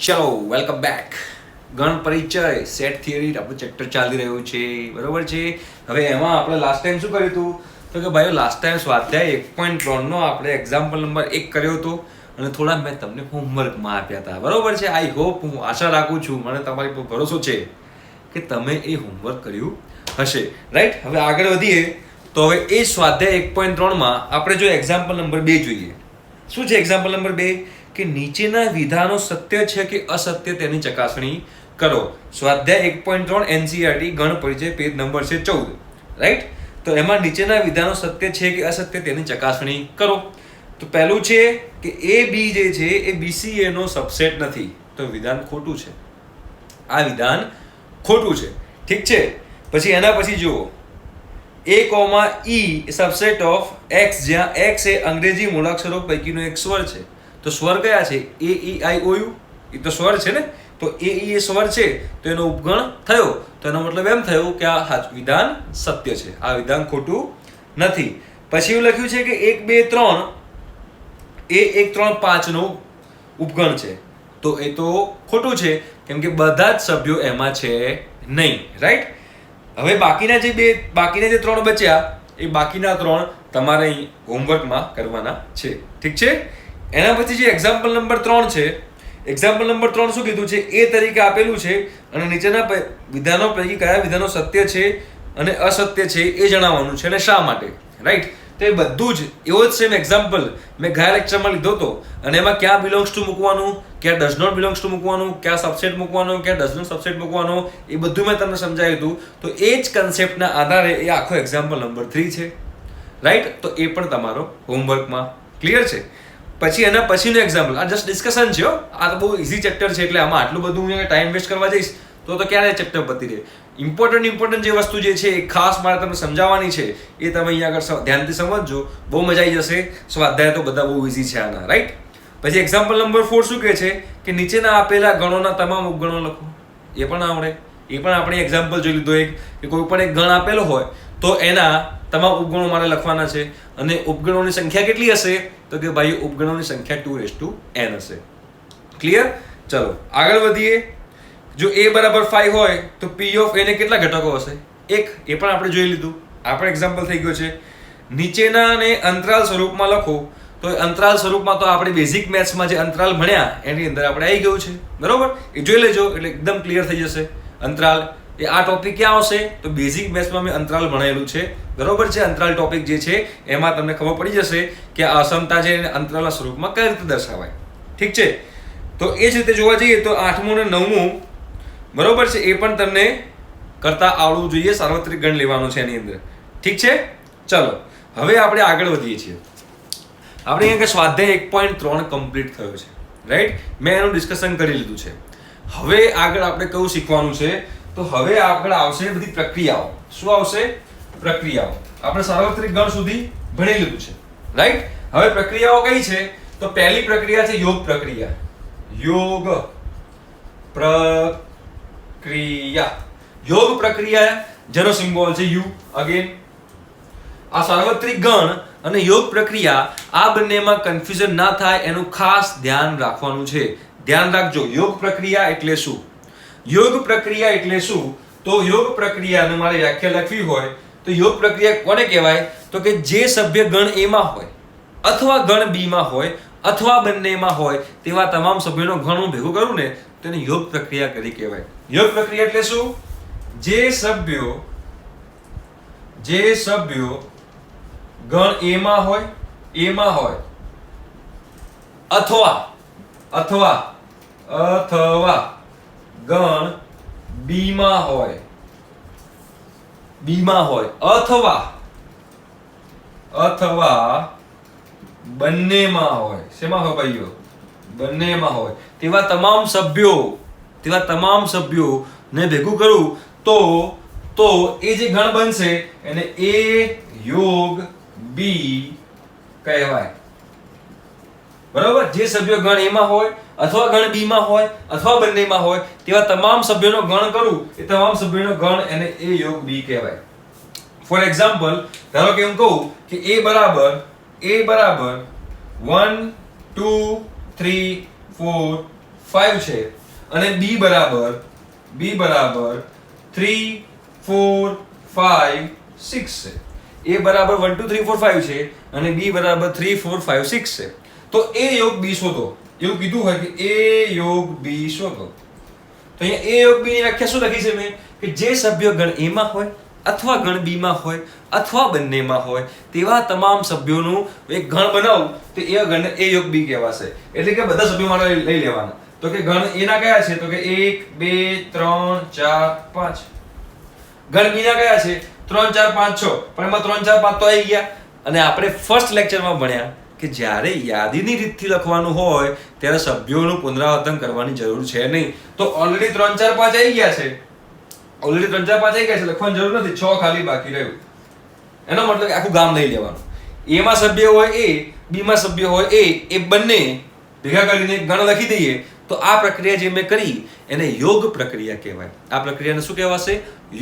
ચલો welcome back. ગણ પરિચય સેટ થિયરી આપણું ચેપ્ટર ચાલી રહ્યું છે, બરોબર છે. હવે એમાં આપણે લાસ્ટ ટાઈમ શું કર્યું હતું તો કે ભાઈ લાસ્ટ ટાઈમ સ્વાધ્યાય 1.3 નો આપણે એક્ઝામ્પલ નંબર 1 કર્યો હતો અને થોડા મેં તમને હોમવર્કમાં આપ્યા હતા, બરોબર છે. આઈ હોપ, હું આશા રાખું છું, મને તમારી પર ભરોસો છે કે તમે એ હોમવર્ક કર્યું હશે, રાઈટ. હવે આગળ વધીએ તો હવે એ સ્વાધ્યાય 1.3 માં આપણે જો એક્ઝામ્પલ નંબર 2 જોઈએ. શું છે એક્ઝામ્પલ નંબર 2? કે નીચેના વિધાનો સત્ય છે કે અસત્ય તેની ચકાસણી કરો. સ્વાધ્યાય 1.3 એનસીઈઆરટી ગણ પરિચય પેજ નંબર છે 14, રાઈટ. તો એમાં નીચેના વિધાનો સત્ય છે કે અસત્ય તેની ચકાસણી કરો. તો પહેલું છે કે એ બી જે છે એ બીસીએ નો સબસેટ નથી, તો વિધાન ખોટું છે. આ વિધાન ખોટું છે, ઠીક છે. પછી એના પછી જુઓ A, E subset of x, જ્યાં x એ અંગ્રેજી મૂળાક્ષરો પૈકીનો એક સ્વર છે. તો સ્વર કયા છે? A, E, I, O, U. એ તો સ્વર છે ને, તો A, E એ સ્વર છે તો એનો ઉપગણ થયો. તો એનો મતલબ એમ થયો કે આ વિધાન સત્ય છે, આ વિધાન ખોટું નથી. પછી એવું લખ્યું છે કે 1, 2, 3 એ 1, 3, 5 નો ઉપગણ છે, તો એ તો ખોટું છે કેમ કે બધા જ સભ્યો એમાં છે નહીં, રાઈટ. હવે બાકીના જે 3 બચ્યા એ બાકીના 3 તમારે અહીં હોમવર્કમાં કરવાના છે, ઠીક છે. એના પછી જે એક્ઝામ્પલ નંબર 3 છે, એક્ઝામ્પલ નંબર 3 શું કીધું છે? એ તરીકે આપેલું છે અને નીચેના વિધાનો પૈકી કયા વિધાનો સત્ય છે અને અસત્ય છે એ જણાવવાનું છે અને શા માટે, રાઈટ. તો એ બધું જ એવો જ સેમ એક્ઝામ્પલ મેં ગયા લેક્ચરમાં લીધો હતો અને એમાં ક્યાં બિલોંગ્સ ટુ મૂકવાનું, ક્યાં ડઝ નોટ બિલોંગ્સ ટુ મૂકવાનું, ક્યાં સબસેટ મૂકવાનું, ક્યાં ડઝ નોટ સબસેટ મૂકવાનું, એ બધું મેં તમને સમજાવ્યું હતું. તો એ જ કન્સેપ્ટના આધારે એ આખો એક્ઝામ્પલ નંબર 3 છે, રાઈટ. તો એ પણ તમારો હોમવર્કમાં ક્લિયર છે. પછી એના પછીનું એક્ઝામ્પલ, આ જસ્ટ ડિસ્કશન છે, આ તો બહુ ઇઝી ચેપ્ટર છે એટલે આમાં આટલું બધું હું ટાઈમ વેસ્ટ કરવા જઈશ તો ક્યારે ચેપ્ટર પતી રહે. ઇમ્પોર્ટન્ટ જે વસ્તુ જે છે એ ખાસ મારે તમને સમજાવવાની છે, એ તમે અહીંયા આગળ ધ્યાનથી સમજજો, બહુ મજા આવી જશે. સ્વાધ્યાય તો બધા બહુ ઇઝી છે આના, રાઈટ. પછી એક્ઝામ્પલ નંબર 4 શું કહે છે કે નીચેના આપેલા ગણોના તમામ ઉપગણો લખો. એ પણ આવડે, એ પણ આપણે એક્ઝામ્પલ જોઈ લીધો એક કે કોઈ પણ એક ગણ આપેલો હોય તો એના તમામ ઉપગણો મારે લખવાના છે અને ઉપગણોની સંખ્યા કેટલી હશે? તો કે ભાઈ ઉપગણોની સંખ્યા 2n હશે. ક્લિયર? ચલો આગળ વધીએ. જો a બરાબર 5 હોય તો p ઓફ a ને કેટલા ઘટકો હશે? 1. એ પણ આપણે જોઈ લીધું, આ પણ એક્ઝામ્પલ થઈ ગયો છે. નીચેનાને અંતરાલ સ્વરૂપમાં લખો. તો અંતરાલ સ્વરૂપમાં તો આપણે બેઝિક મેથ્સમાં જે અંતરાલ ભણ્યા એની અંદર આપણે આવી ગયું છે, બરોબર. એ જોઈ લેજો એટલે એકદમ ક્લિયર થઈ જશે. અંતરાલ એ આ ટોપિક ક્યાં આવશે? તો બેઝિક મેથ્સમાં મેં અંતરાલ ભણાયેલું છે, બરોબર છે. અંતરાલ ટોપિક જે છે એમાં તમને ખબર પડી જશે કે આ અસમતા છે અંતરાલના સ્વરૂપમાં કઈ રીતે દર્શાવાય, ઠીક છે. તો એ જ રીતે જોવા જઈએ તો 8મું અને 9મું, બરોબર છે, એ પણ તમને કરતા આવડવું જોઈએ. સાર્વત્રિક ગણ લેવાનો છે એની અંદર, ઠીક છે. ચલો હવે આપણે આગળ વધીએ છીએ. આપણે અહીંયા કે સ્વાધ્યાય 1.3 કમ્પ્લીટ થયો છે, રાઈટ. મેં એનું ડિસ્કશન કરી લીધું છે. હવે આગળ આપણે કયું શીખવાનું છે? તો હવે આગળ આવશે બધી પ્રક્રિયાઓ. શું આવશે? પ્રક્રિયાઓ. આપણે સાર્વત્રિક ગણ સુધી ભણી લીધું છે, રાઈટ. હવે પ્રક્રિયાઓ કઈ છે? તો પહેલી પ્રક્રિયા છે યોગ પ્રક્રિયા. યોગ પ્રક્રિયા, યોગ પ્રક્રિયા જેનો સિમ્બોલ છે યુ. અગેન આ સાર્વત્રિક ગણ અને યોગ પ્રક્રિયા, આ બંનેમાં કન્ફ્યુઝન ના થાય એનું ખાસ ધ્યાન રાખવાનું છે. ધ્યાન રાખજો. યોગ પ્રક્રિયા એટલે શું? યોગ પ્રક્રિયા એટલે શું? તો યોગ પ્રક્રિયાને મારે વ્યાખ્યા લખવી હોય તો યોગ પ્રક્રિયા કોને કહેવાય? તો કે જે સભ્ય ગણ A માં હોય અથવા ગણ B માં હોય અથવા બંનેમાં હોય તેવા તમામ સભ્યોનો ગણ હું ભેગું કરું ને તેને યોગ પ્રક્રિયા કરી કહેવાય. યોગ પ્રક્રિયા એટલે શું? જે સભ્યો ગણ A માં હોય અથવા ગણ B માં હોય અથવા બંનેમાં હોય. શેમાં હોય ભાઈઓ? બંનેમાં હોય. તેવા તમામ સભ્યો ને ભેગું કરું તો એ જે ગણ બનશે એને A યોગ B કહેવાય, બરાબર. જે સભ્યો ગણ A માં હોય અથવા ગણ B માં હોય અથવા બંનેમાં હોય તેવા તમામ સભ્યોનો ગણ કરું, એ તમામ સભ્યોનો ગણ એને A યોગ B કહેવાય. ફોર એક્ઝામ્પલ, ધારો કે હું કહું કે A બરાબર 1 2 3 4 5 છે અને b બરાબર 3 4 5 6 છે. a બરાબર 1 2 3 4 5 છે અને b બરાબર 3 4 5 6 છે. તો a યોગ b શોધો. એવું કીધું હોય કે a યોગ b શોધો. તો અહીંયા a યોગ b ની વ્યાખ્યા શું લખી છે મેં કે જે સભ્યો ગણ a માં હોય અથવા ગણ b માં હોય અથવા બંનેમાં હોય તેવા તમામ સભ્યોનું એક ગણ બનાવું તો એ ગણને a યોગ b કહેવાશે. એટલે કે બધા સભ્યો માટે લઈ લેવાના. તો કે ગણ a ના કયા છે? તો કે 1 2 3 4 5. ગણ b ના કયા છે? 3 4 5 6. પણ એમાં 3 4 5 તો આવી ગયા. અને આપણે ફર્સ્ટ લેક્ચરમાં ભણ્યા કે જ્યારે યાદીની રીતથી લખવાનું હોય ત્યારે સભ્યોનું પુનરાવર્તન કરવાની જરૂર છે નહીં. તો ઓલરેડી 3 4 5 આવી ગયા છે. ઓલરેડી 3 4 5 આવી ગયા છે, લખવાની જરૂર નથી. 6 ખાલી બાકી રહ્યું. એનો મતલબ કે આખું ગામ લઈ લેવાનું. a માં સભ્ય હોય a, b માં સભ્ય હોય a, એ બંને ભેગા કરીને ગણ લખી દઈએ તો આ પ્રક્રિયા જે મેં કરી એને યોગ પ્રક્રિયા કહેવાય. આ પ્રક્રિયાને શું કહેવાશે?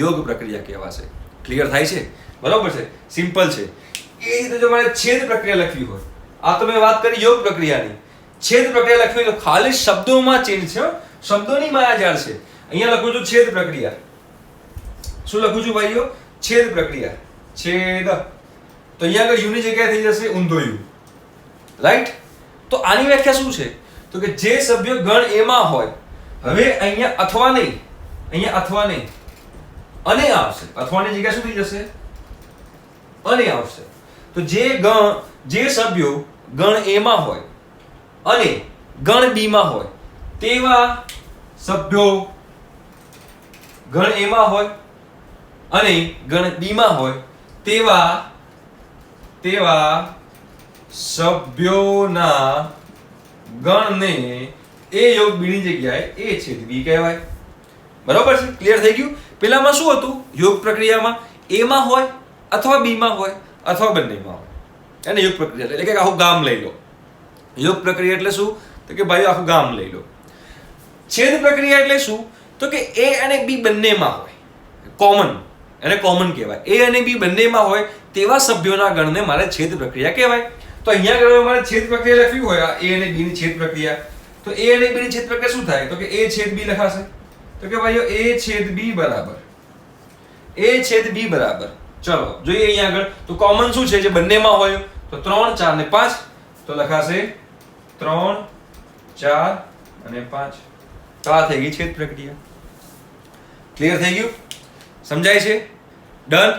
યોગ પ્રક્રિયા કહેવાશે. ક્લિયર થાય છે? બરોબર છે? સિમ્પલ છે. એ રીતે જો મારે છેદ પ્રક્રિયા લખવી હોય, આ તો મેં વાત કરી યોગ પ્રક્રિયાની. છેદ પ્રક્રિયા લખવી તો ખાલી શબ્દોમાં ચેન્જ છે, શબ્દોની માયાજાળ છે. અહીંયા લખું છું છેદ પ્રક્રિયા. શું લખું છું ભાઈઓ? છેદ પ્રક્રિયા. છેદ. તો અહીંયા આગળ યુ ની જગ્યાએ થઈ જશે ઊંધો યુ. રાઈટ? તો આની વ્યાખ્યા શું છે? તો કે જે સભ્ય ગણ a માં હોય, હવે અહીંયા અથવા નહીં, અહીંયા અથવા નહીં, અને આવશે. અથવાની જગ્યા શું થઈ જશે? અને આવશે. તો જે સભ્યો ગણ a માં હોય અને ગણ b માં હોય તેવા સભ્યો ગણ a માં હોય અને ગણ b માં હોય તેવા સભ્યોના ગણને a યોગ b ની જગ્યાએ a છેદ b કહેવાય. બરોબર છે? ક્લિયર થઈ ગયું? પેલામાં શું હતું? યોગ પ્રક્રિયામાં a માં હોય અથવા b માં હોય અથવા બંનેમાં હોય. એને યોગ પ્રક્રિયા એટલે કે આખું ગામ લઈ લો. યોગ પ્રક્રિયા એટલે શું? તો કે ભાઈ આખું ગામ લઈ લો. છેદ પ્રક્રિયા એટલે શું? તો કે a અને b બંનેમાં હોય, કોમન, એને કોમન કહેવાય. a અને b બંનેમાં હોય તેવા સભ્યોના ગણને મારે છેદ પ્રક્રિયા કહેવાય. તો અહીંયા આગળ મારે છેદ પ્રક્રિયા લખવી હોય, a અને b ની છેદ પ્રક્રિયા, તો a અને b ની છેદ પ્રક્રિયા શું થાય? તો કે a છેદ b લખાશે. તો કે ભાઈઓ a છેદ b બરાબર ચલો જોઈએ અહીંયા આગળ. તો કોમન શું છે જે બંનેમાં હોય? તો 3 4 ને 5. તો લખાશે 3 4 અને 5. તો આ થઈ ગઈ છેદ પ્રક્રિયા. ક્લિયર થઈ ગયું? સમજાય છે? ડન?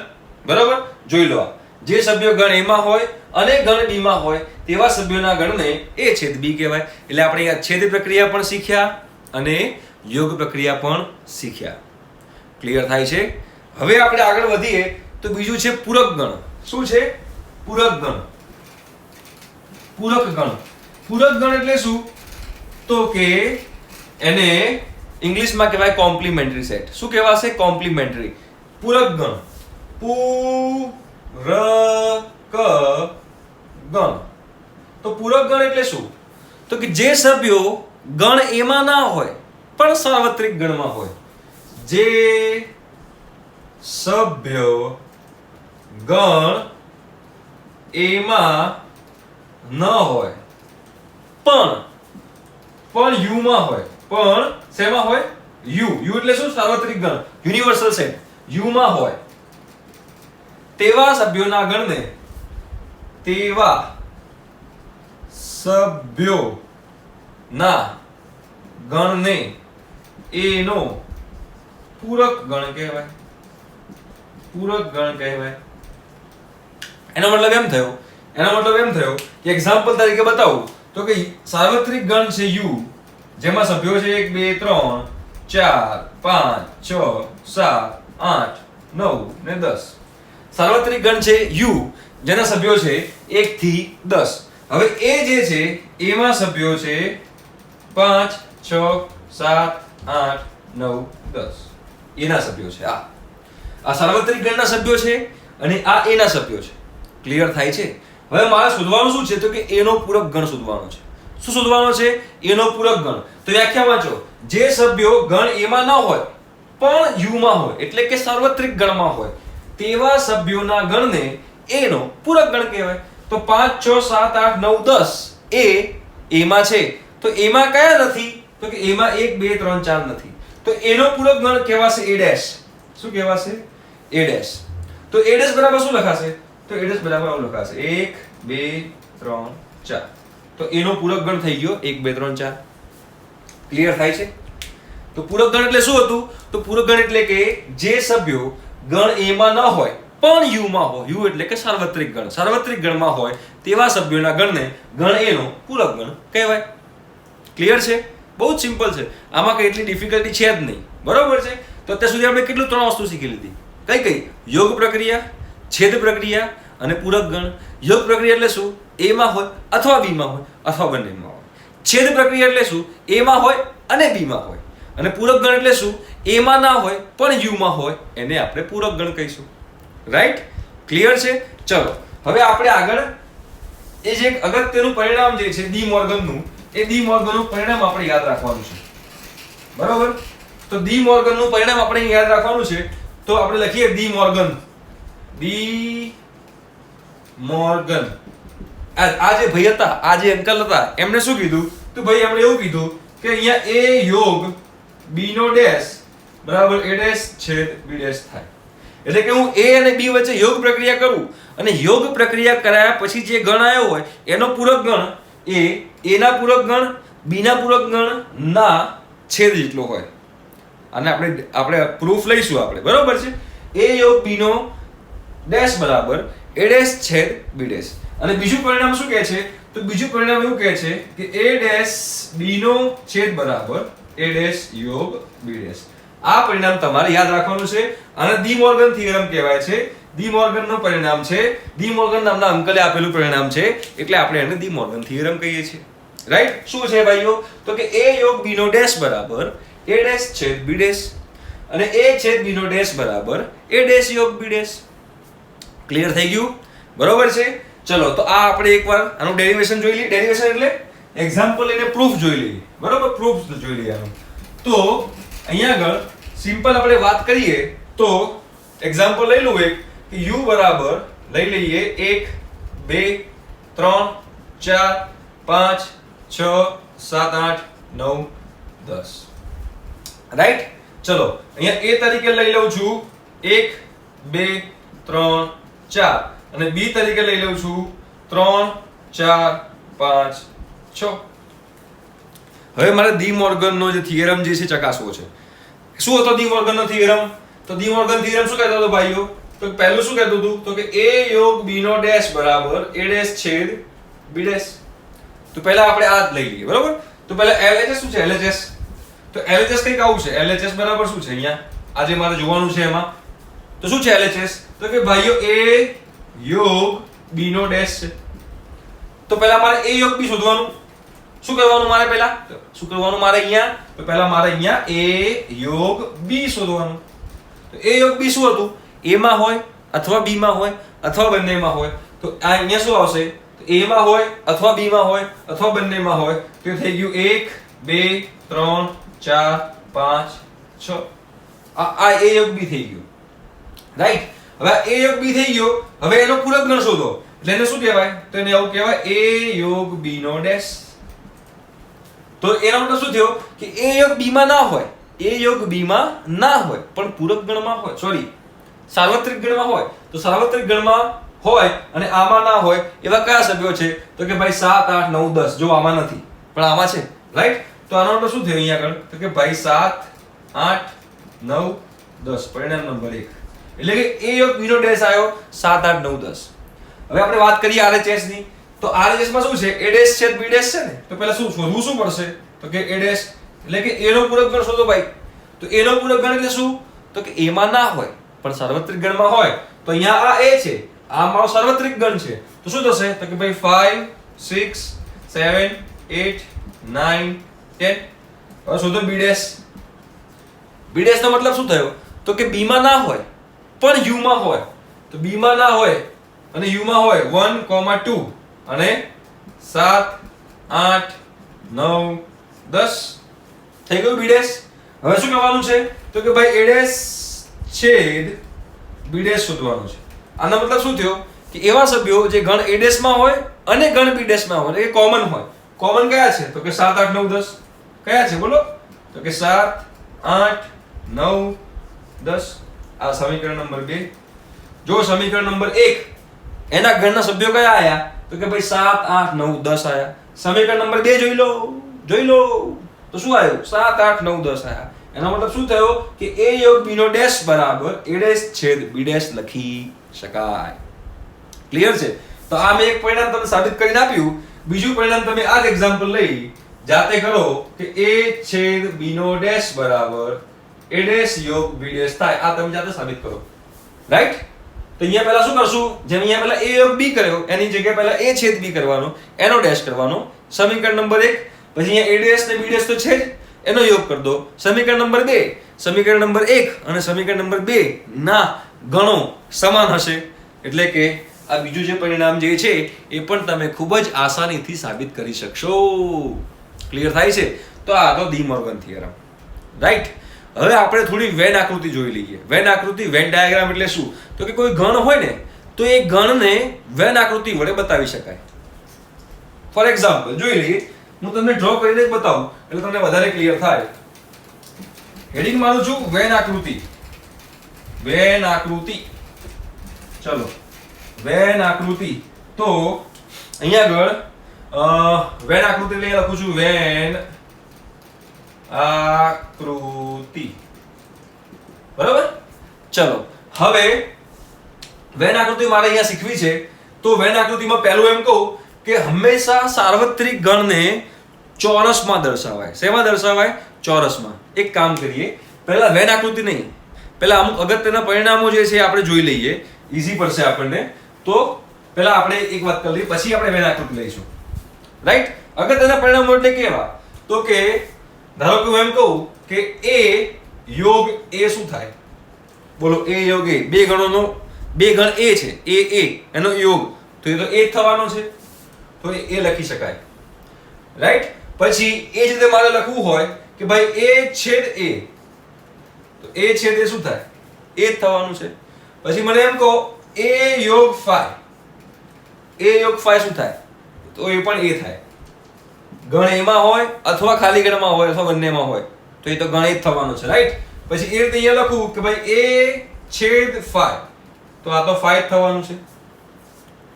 બરોબર? જોઈ લો. જે સભ્યો ગણ a માં હોય અને ગણ b માં હોય તેવા સભ્યોના ગણને a છેદ b કહેવાય. એટલે આપણે આ છેદ પ્રક્રિયા પણ શીખ્યા અને યોગ પ્રક્રિયા પણ શીખ્યા. ક્લિયર થાય છે? હવે આપણે આગળ વધીએ તો બીજું છે પૂરક ગણ. શું છે? પૂરક ગણ. પૂરક ગણ. પૂરક ગણ એટલે શું? તો કે એને ઇંગ્લિશમાં કહેવાય કોમ્પ્લિમેન્ટરી સેટ. શું કહેવાશે? કોમ્પ્લિમેન્ટરી. પૂરક ગણ. પૂરક ગણ. તો પૂરક ગણ એટલે શું? તો કે જે સભ્યો ગણ a માં ના હોય પણ સાર્વત્રિક ગણમાં હોય. જે સભ્યો ગણ a માં ન હોય પણ u માં હોય. પણ શેમાં હોય? u એટલે શું? સાર્વત્રિક ગણ, યુનિવર્સલ સેટ. u માં હોય તેવા સભ્યોના ગણને a નો પૂરક ગણ કહેવાય. પૂરક ગણ કહેવાય. એનો મતલબ એમ થયો કે એક્ઝામ્પલ તરીકે બતાવું તો કે સાર્વત્રિક ગણ છે u, જેમાં સભ્યો છે 1 2 3 4 5 6 7 8 9 ને 10. સાર્વત્રિક ગણ છે u, જેના સભ્યો છે 1 થી 10. હવે એ જે છે એમાં સભ્યો છે 5 6 7 8 9 10. એના સભ્યો છે. આ સાર્વત્રિક ગણના સભ્યો છે અને આ એના સભ્યો છે. ક્લિયર થાય છે? હવે મારે શોધવાનું શું છે? તો કે a નો પૂરક ગણ શોધવાનો છે. શું શોધવાનો છે? a નો પૂરક ગણ. તો વ્યાખ્યા વાંચો. જે સભ્યો ગણ a માં ન હોય પણ u માં હોય એટલે કે સાર્વત્રિક ગણમાં હોય તેવા સભ્યોના ગણને a નો પૂરક ગણ કહેવાય. તો 5 6 7 8 9 10 એ a માં છે. તો a માં કયા નથી? તો કે a માં 1 2 3 4 નથી, તો એનો પૂરક ગણ કહેવાશે a ડેશ. શું કહેવાશે? a dash. તો a ડેશ બરાબર શું લખાશે? તો a ડેશ બરાબર આવું લખાશે 1 2 3 4. તો એનો પૂરક ગણ થઈ ગયો 1 2 3 4. ક્લિયર થાય છે? તો પૂરક ગણ એટલે શું હતું? તો પૂરક ગણ એટલે કે જે સભ્યો ગણ a માં ન હોય પણ u માં હોય, u એટલે કે સાર્વત્રિક ગણ, સાર્વત્રિક ગણમાં હોય તેવા સભ્યોના ગણને ગણ a નો પૂરક ગણ કહેવાય. ક્લિયર છે? બહુ જ સિમ્પલ છે, આમાં કઈ એટલી ડિફિકલ્ટી છે જ નહીં. બરોબર છે? તો અત્યાર સુધી આપણે કેટલું 3 વસ્તુ શીખી લીધી. કઈ કઈ? યોગ પ્રક્રિયા, છેદ પ્રક્રિયા અને પૂરક ગણ. યોગ પ્રક્રિયા એટલે શું? a માં હોય અથવા b માં હોય અથવા બંનેમાં હોય. છેદ પ્રક્રિયા એટલે શું? a માં હોય અને b માં હોય. અને પૂરક ગણ એટલે શું? a માં ના હોય પણ u માં હોય, એને આપણે પૂરક ગણ કહીશું. રાઈટ? ક્લિયર છે? ચલો હવે આપણે આગળ એ જે એક અગત્યનું પરિણામ જે છે ડી મોર્ગનનું, એ ડી મોર્ગનનું પરિણામ આપણે યાદ રાખવાનું છે. બરોબર? તો ડી મોર્ગનનું પરિણામ આપણે યાદ રાખવાનું છે. તો આપણે લખીએ ડી મોર્ગન. De Morgan. આ જે ભાઈ હતા, આ જે અંકલ હતા, એમણે શું કીધું? તો ભાઈ એમણે એવું કીધું કે અહીંયા a યોગ b નો ડેશ બરાબર a ડેશ છેદ b ડેશ થાય. એટલે કે હું a અને b વચ્ચે યોગ પ્રક્રિયા કરું અને યોગ પ્રક્રિયા કરાયા પછી જે ગણ આવ્યો હોય એનો પૂરક ગણ a ના પૂરક ગણ b ના પૂરક ગણ ના છેદ જેટલો હોય. અને આપણે પ્રૂફ લઈશું આપણે. બરોબર છે? a યોગ b નો ડેશ બરાબર a ડેશ છેદ b ડેશ. અને બીજું પરિણામ શું કહે છે? તો બીજું પરિણામ એવું કહે છે કે a ડેશ b નો છેદ બરાબર a ડેશ યોગ b ડેશ. આ પરિણામ તમારે યાદ રાખવાનું છે. અને ડી મોર્ગન થિયરમ કહેવાય છે. ડી મોર્ગન નું પરિણામ છે. ડી મોર્ગન નામના અંકલે આપેલું પરિણામ છે, એટલે આપણે એને ડી મોર્ગન થિયરમ કહીએ છીએ. રાઈટ? શું છે ભાઈઓ? તો કે a યોગ b નો ડેશ બરાબર a ડેશ છેદ b ડેશ અને a છેદ b નો ડેશ બરાબર a ડેશ યોગ b ડેશ. ક્લિયર થઈ ગયું? બરોબર છે? ચલો તો આ આપણે એકવાર આનું ડેરિવેશન જોઈ લઈએ. ડેરિવેશન એટલે એક્ઝામ્પલ લઈને પ્રૂફ જોઈ લઈએ. બરોબર? પ્રૂફ જોઈ લઈએ આનું. તો અહીંયા આગળ સિમ્પલ આપણે વાત કરીએ તો એક્ઝામ્પલ લઈ લઉં એક કે u બરાબર લઈ લઈએ 1 2 3 4 5 6 7 8 9 10. રાઈટ? ચલો અહીંયા a તરીકે લઈ લઉં છું 1 2 3 4 અને b તરીકે લઈ લઉં છું 3 4 5 6. હવે મારે ડી મોર્ગનનો જે થિયરમ જે છે ચકાસવો છે. શું હતો ડી મોર્ગનનો થિયરમ? તો ડી મોર્ગન થિયરમ શું કહેતો હતો ભાઈઓ? તો પહેલું શું કહેતું હતું? તો કે a યોગ b નો ડેશ બરાબર a ડેશ છેદ b ડેશ. તો પહેલા આપણે આ જ લઈ લઈએ. બરોબર? તો પહેલા LHS શું છે? LHS. તો LHS કંઈક આવું છે. LHS બરાબર શું છે? અહીંયા આજે મારે જોવાનું છે એમાં. તો શું છે LHS? તો કે ભાઈઓ a યોગ b નો ડેશ છે. તો પહેલા મારે a યોગ b શોધવાનું. શું કરવાનું મારે પહેલા? શું કરવાનું મારે અહીંયા? તો પહેલા મારે અહીંયા a યોગ b શોધવાનું. તો a યોગ b શું હતું? a માં હોય અથવા b માં હોય અથવા બંનેમાં હોય. તો આ અહીંયા શું આવશે? તો a માં હોય અથવા b માં હોય અથવા બંનેમાં હોય. તો થઈ ગયું 1 2 3 4 5 6. આ a યોગ b થઈ ગયું. રાઈટ? હવે a યોગ b થઈ ગયો. હવે એનો પૂરક ગણ શોધો. એટલે એને શું કહેવાય? તો એને આવું કહેવાય a યોગ b નો ડેશ. તો એનો મતલબ શું થયો કે a યોગ b માં ના હોય, a યોગ b માં ના હોય પણ પૂરક ગણમાં હોય, સોરી સાર્વત્રિક ગણમાં હોય. તો સાર્વત્રિક ગણમાં હોય અને આમાં ના હોય એવા કયા સભ્યો છે? તો કે ભાઈ 7 8 9 10. જો આમાં નથી પણ આમાં છે. રાઈટ? તો આનો મતલબ શું થયો અહીંયા આગળ? તો કે ભાઈ 7 8 9 10 પરિણામ નંબર 1. એટલે કે a યોગ b નો ડેશ આવ્યો 7 8 9 10. હવે આપણે વાત કરીએ RHS ની. તો RHS માં શું છે? a ડેશ છેદ b ડેશ છે ને. તો પહેલા શું શોધવું શું પડશે? તો કે a ડેશ એટલે કે a નો પૂરક ગણ શોધો ભાઈ. તો a નો પૂરક ગણ એટલે શું? તો કે a માં ના હોય પણ સાર્વત્રિક ગણમાં હોય. તો અહીંયા આ a છે, આ મારો સાર્વત્રિક ગણ છે. તો શું થશે? તો કે ભાઈ 5 6 7 8 9 10. હવે શોધો b ડેશ. b ડેશ નો મતલબ શું થયો? તો કે b માં ના હોય પણ u માં હોય. તો b માં ના હોય અને u માં હોય 1 2 અને 7 8 9 10 થઈ ગયું b ડેશ. હવે શું કરવાનું છે? તો કે ભાઈ a ડેશ છેદ b ડેશ શોધવાનું છે. આનો મતલબ શું થયો કે એવા સભ્યો જે ગણ a ડેશ માં હોય અને ગણ b ડેશ માં હોય, એ કોમન હોય. કોમન કયા છે? તો કે 7 8 9 10. કયા છે બોલો? તો કે 7 8 9 10. આ સમીકરણ નંબર 2. જો સમીકરણ નંબર 1 એના ગણના સભ્યો કયા આયા? તો કે ભાઈ 7 8 9 10 આયા. સમીકરણ નંબર 2 જોઈ લો તો શું આવ્યું? 7 8 9 10 આયા. એનો મતલબ શું થયો કે a યોગ b નો ડેશ બરાબર a ડેશ છેદ b ડેશ લખી શકાય. ક્લિયર છે? તો આ મેં એક પરિણામ તમને સાબિત કરીને આપ્યું. બીજું પરિણામ તમે આ જ એક્ઝામ્પલ લઈ જાતે કરો કે a છેદ b નો ડેશ બરાબર a ડેશ યોગ b ડેશ થાય. આ તમે જાતે સાબિત કરો. રાઈટ? તો અહીંયા પહેલા શું કરશું? જેમ અહીંયા પહેલા a યોગ b કર્યો એની જગ્યાએ પહેલા a છેદ b કરવાનો, એનો ડેશ કરવાનો. સમીકરણ નંબર 1. પછી અહીંયા a ડેશ ને b ડેશ તો છે જ, એનો યોગ કરી દો. સમીકરણ નંબર 2, સમીકરણ નંબર 1 અને સમીકરણ નંબર 2 ના ગણો સમાન હશે. એટલે કે આ બીજું જે પરિણામ જે છે એ પણ તમે ખૂબ જ આસાનીથી સાબિત કરી શકશો. ક્લિયર થાય છે? તો આ તો ડી મોર્ગન થિયરમ. રાઈટ? હવે આપણે થોડી વેન આકૃતિ જોઈ લઈએ. વેન આકૃતિ, વેન ડાયાગ્રામ એટલે શું? તો કે કોઈ ગણ હોય ને તો એ ગણને વેન આકૃતિ વડે બતાવી શકાય. ફોર એક્ઝામ્પલ જોઈ લઈએ. હું તમને ડ્રો કરીને જ બતાવું એટલે તમને વધારે ક્લિયર થાય. હેડિંગ મારું છું વેન આકૃતિ. વેન આકૃતિ. ચલો વેન આકૃતિ. તો અહીંયા આગળ વેન આકૃતિ એટલે લખું છું વેન આકૃતિ. બરાબર? ચલો હવે વેન આકૃતિ મારે અહીંયા શીખવી છે. તો વેન આકૃતિમાં પહેલું એમ કહું કે હંમેશા સાર્વત્રિક ગણને ચોરસમાં દર્શાવાય. શેમાં દર્શાવાય? ચોરસમાં. એક કામ કરીએ, પહેલા વેન આકૃતિ નહીં, પહેલા અમુક અગત્યના પરિણામો જે છે આપણે જોઈ લઈએ, ઈઝી પડશે આપણને. તો પહેલા આપણે એક વાત કરી લઈએ, પછી આપણે વેન આકૃતિ લઈશું. રાઈટ? અગત્યના પરિણામો એટલે કેવા? તો કે ધારો કે હું એમ કહું કે a યોગ a શું થાય? બોલો, a યોગ a. બે ગણોનો, બે ગણ a છે, a એનો યોગ, તો એ તો a જ થવાનો છે. તો એ લખી શકાય. રાઈટ? પછી એ જ રીતે મારે લખવું હોય કે ભાઈ a છેદ a, તો a છેદ a શું થાય? a જ થવાનું છે. પછી મને એમ કહો a યોગ phi, a યોગ phi શું થાય? તો એ પણ a થાય. ગણ એમાં હોય અથવા ખાલી ગણમાં હોય અથવા બંનેમાં હોય તો એ તો ગણ એ જ થવાનો છે. રાઈટ? પછી એ રીતે અહીંયા લખું કે ભાઈ a છેદ phi, તો આ તો phi જ થવાનું છે.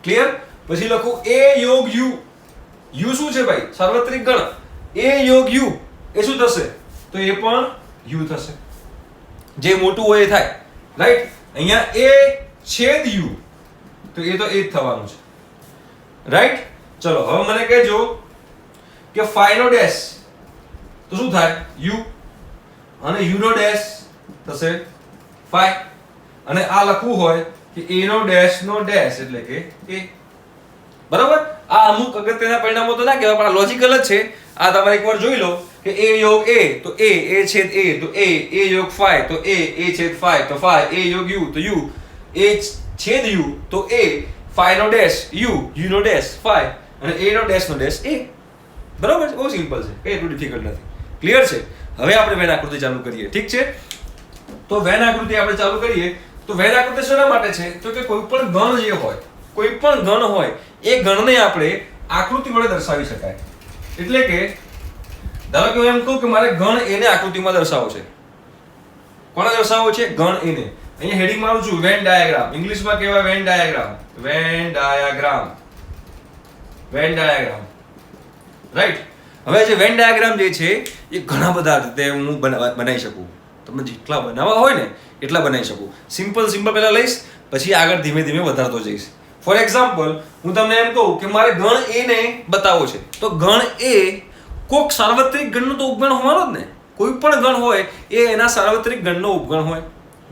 ક્લિયર? પછી લખું a યોગ u. u શું છે ભાઈ? સાર્વત્રિક ગણ. a યોગ u એ શું થશે? તો એ પણ u થશે. જે મોટું હોય એ થાય. રાઈટ? અહીંયા a છેદ u, તો એ તો એ જ થવાનું છે. રાઈટ? ચલો હવે મને કહેજો કે phi નો ડેશ તો શું થાય? u. અને u નો ડેશ થશે phi. અને આ લખવું હોય કે a નો ડેશ એટલે કે a. બરાબર? આ અમુક અગત્યના પરિણામો તો ના કહેવાય, પણ આ લોજિકલ જ છે. આ તમારે એકવાર જોઈ લો કે a યોગ a તો a છેદ a તો a યોગ phi તો a છેદ phi તો phi, a યોગ u તો u, a છેદ u તો a, phi નો ડેશ u, u નો ડેશ phi અને a નો ડેશ a. બરાબર છે? બહુ સિમ્પલ છે, કઈ એટલું ડિફિકલ્ટ નથી. ક્લિયર છે? હવે આપણે વેન આકૃતિ ચાલુ કરીએ. ઠીક છે? તો વેન આકૃતિ આપણે ચાલુ કરીએ. તો વેન આકૃતિ શેના માટે છે? તો કે કોઈ પણ ગણ જે હોય, કોઈ પણ ગણ હોય એ ગણને આપણે આકૃતિ વડે દર્શાવી શકાય. એટલે કે ધારો કે હું એમ કહું કે મારે ગણ a ને આકૃતિમાં દર્શાવવો છે. કોને દર્શાવવો છે? ગણ a ને. અહીંયા હેડિંગ મારું છું વેન ડાયાગ્રામ. ઇંગ્લિશમાં કહેવાય Venn diagram. Venn diagram. Venn diagram. Right? હવે જે વેન ડાયાગ્રામ જે છે એ ઘણા બધા રીતે હું બનાવી શકું. તમને જેટલા બનાવવા હોય ને એટલા બનાવી શકું. સિમ્પલ પહેલા લઈશ, પછી આગળ ધીમે ધીમે વધારતો જઈશ. ફોર એક્ઝામ્પલ હું તમને એમ કહું કે મારે ગણ a ને બતાવવો છે. તો ગણ a કોક સાર્વત્રિક ગણનો તો ઉપગણ હોવાનો જ ને. કોઈ પણ ગણ હોય એ એના સાર્વત્રિક ગણનો ઉપગણ હોય.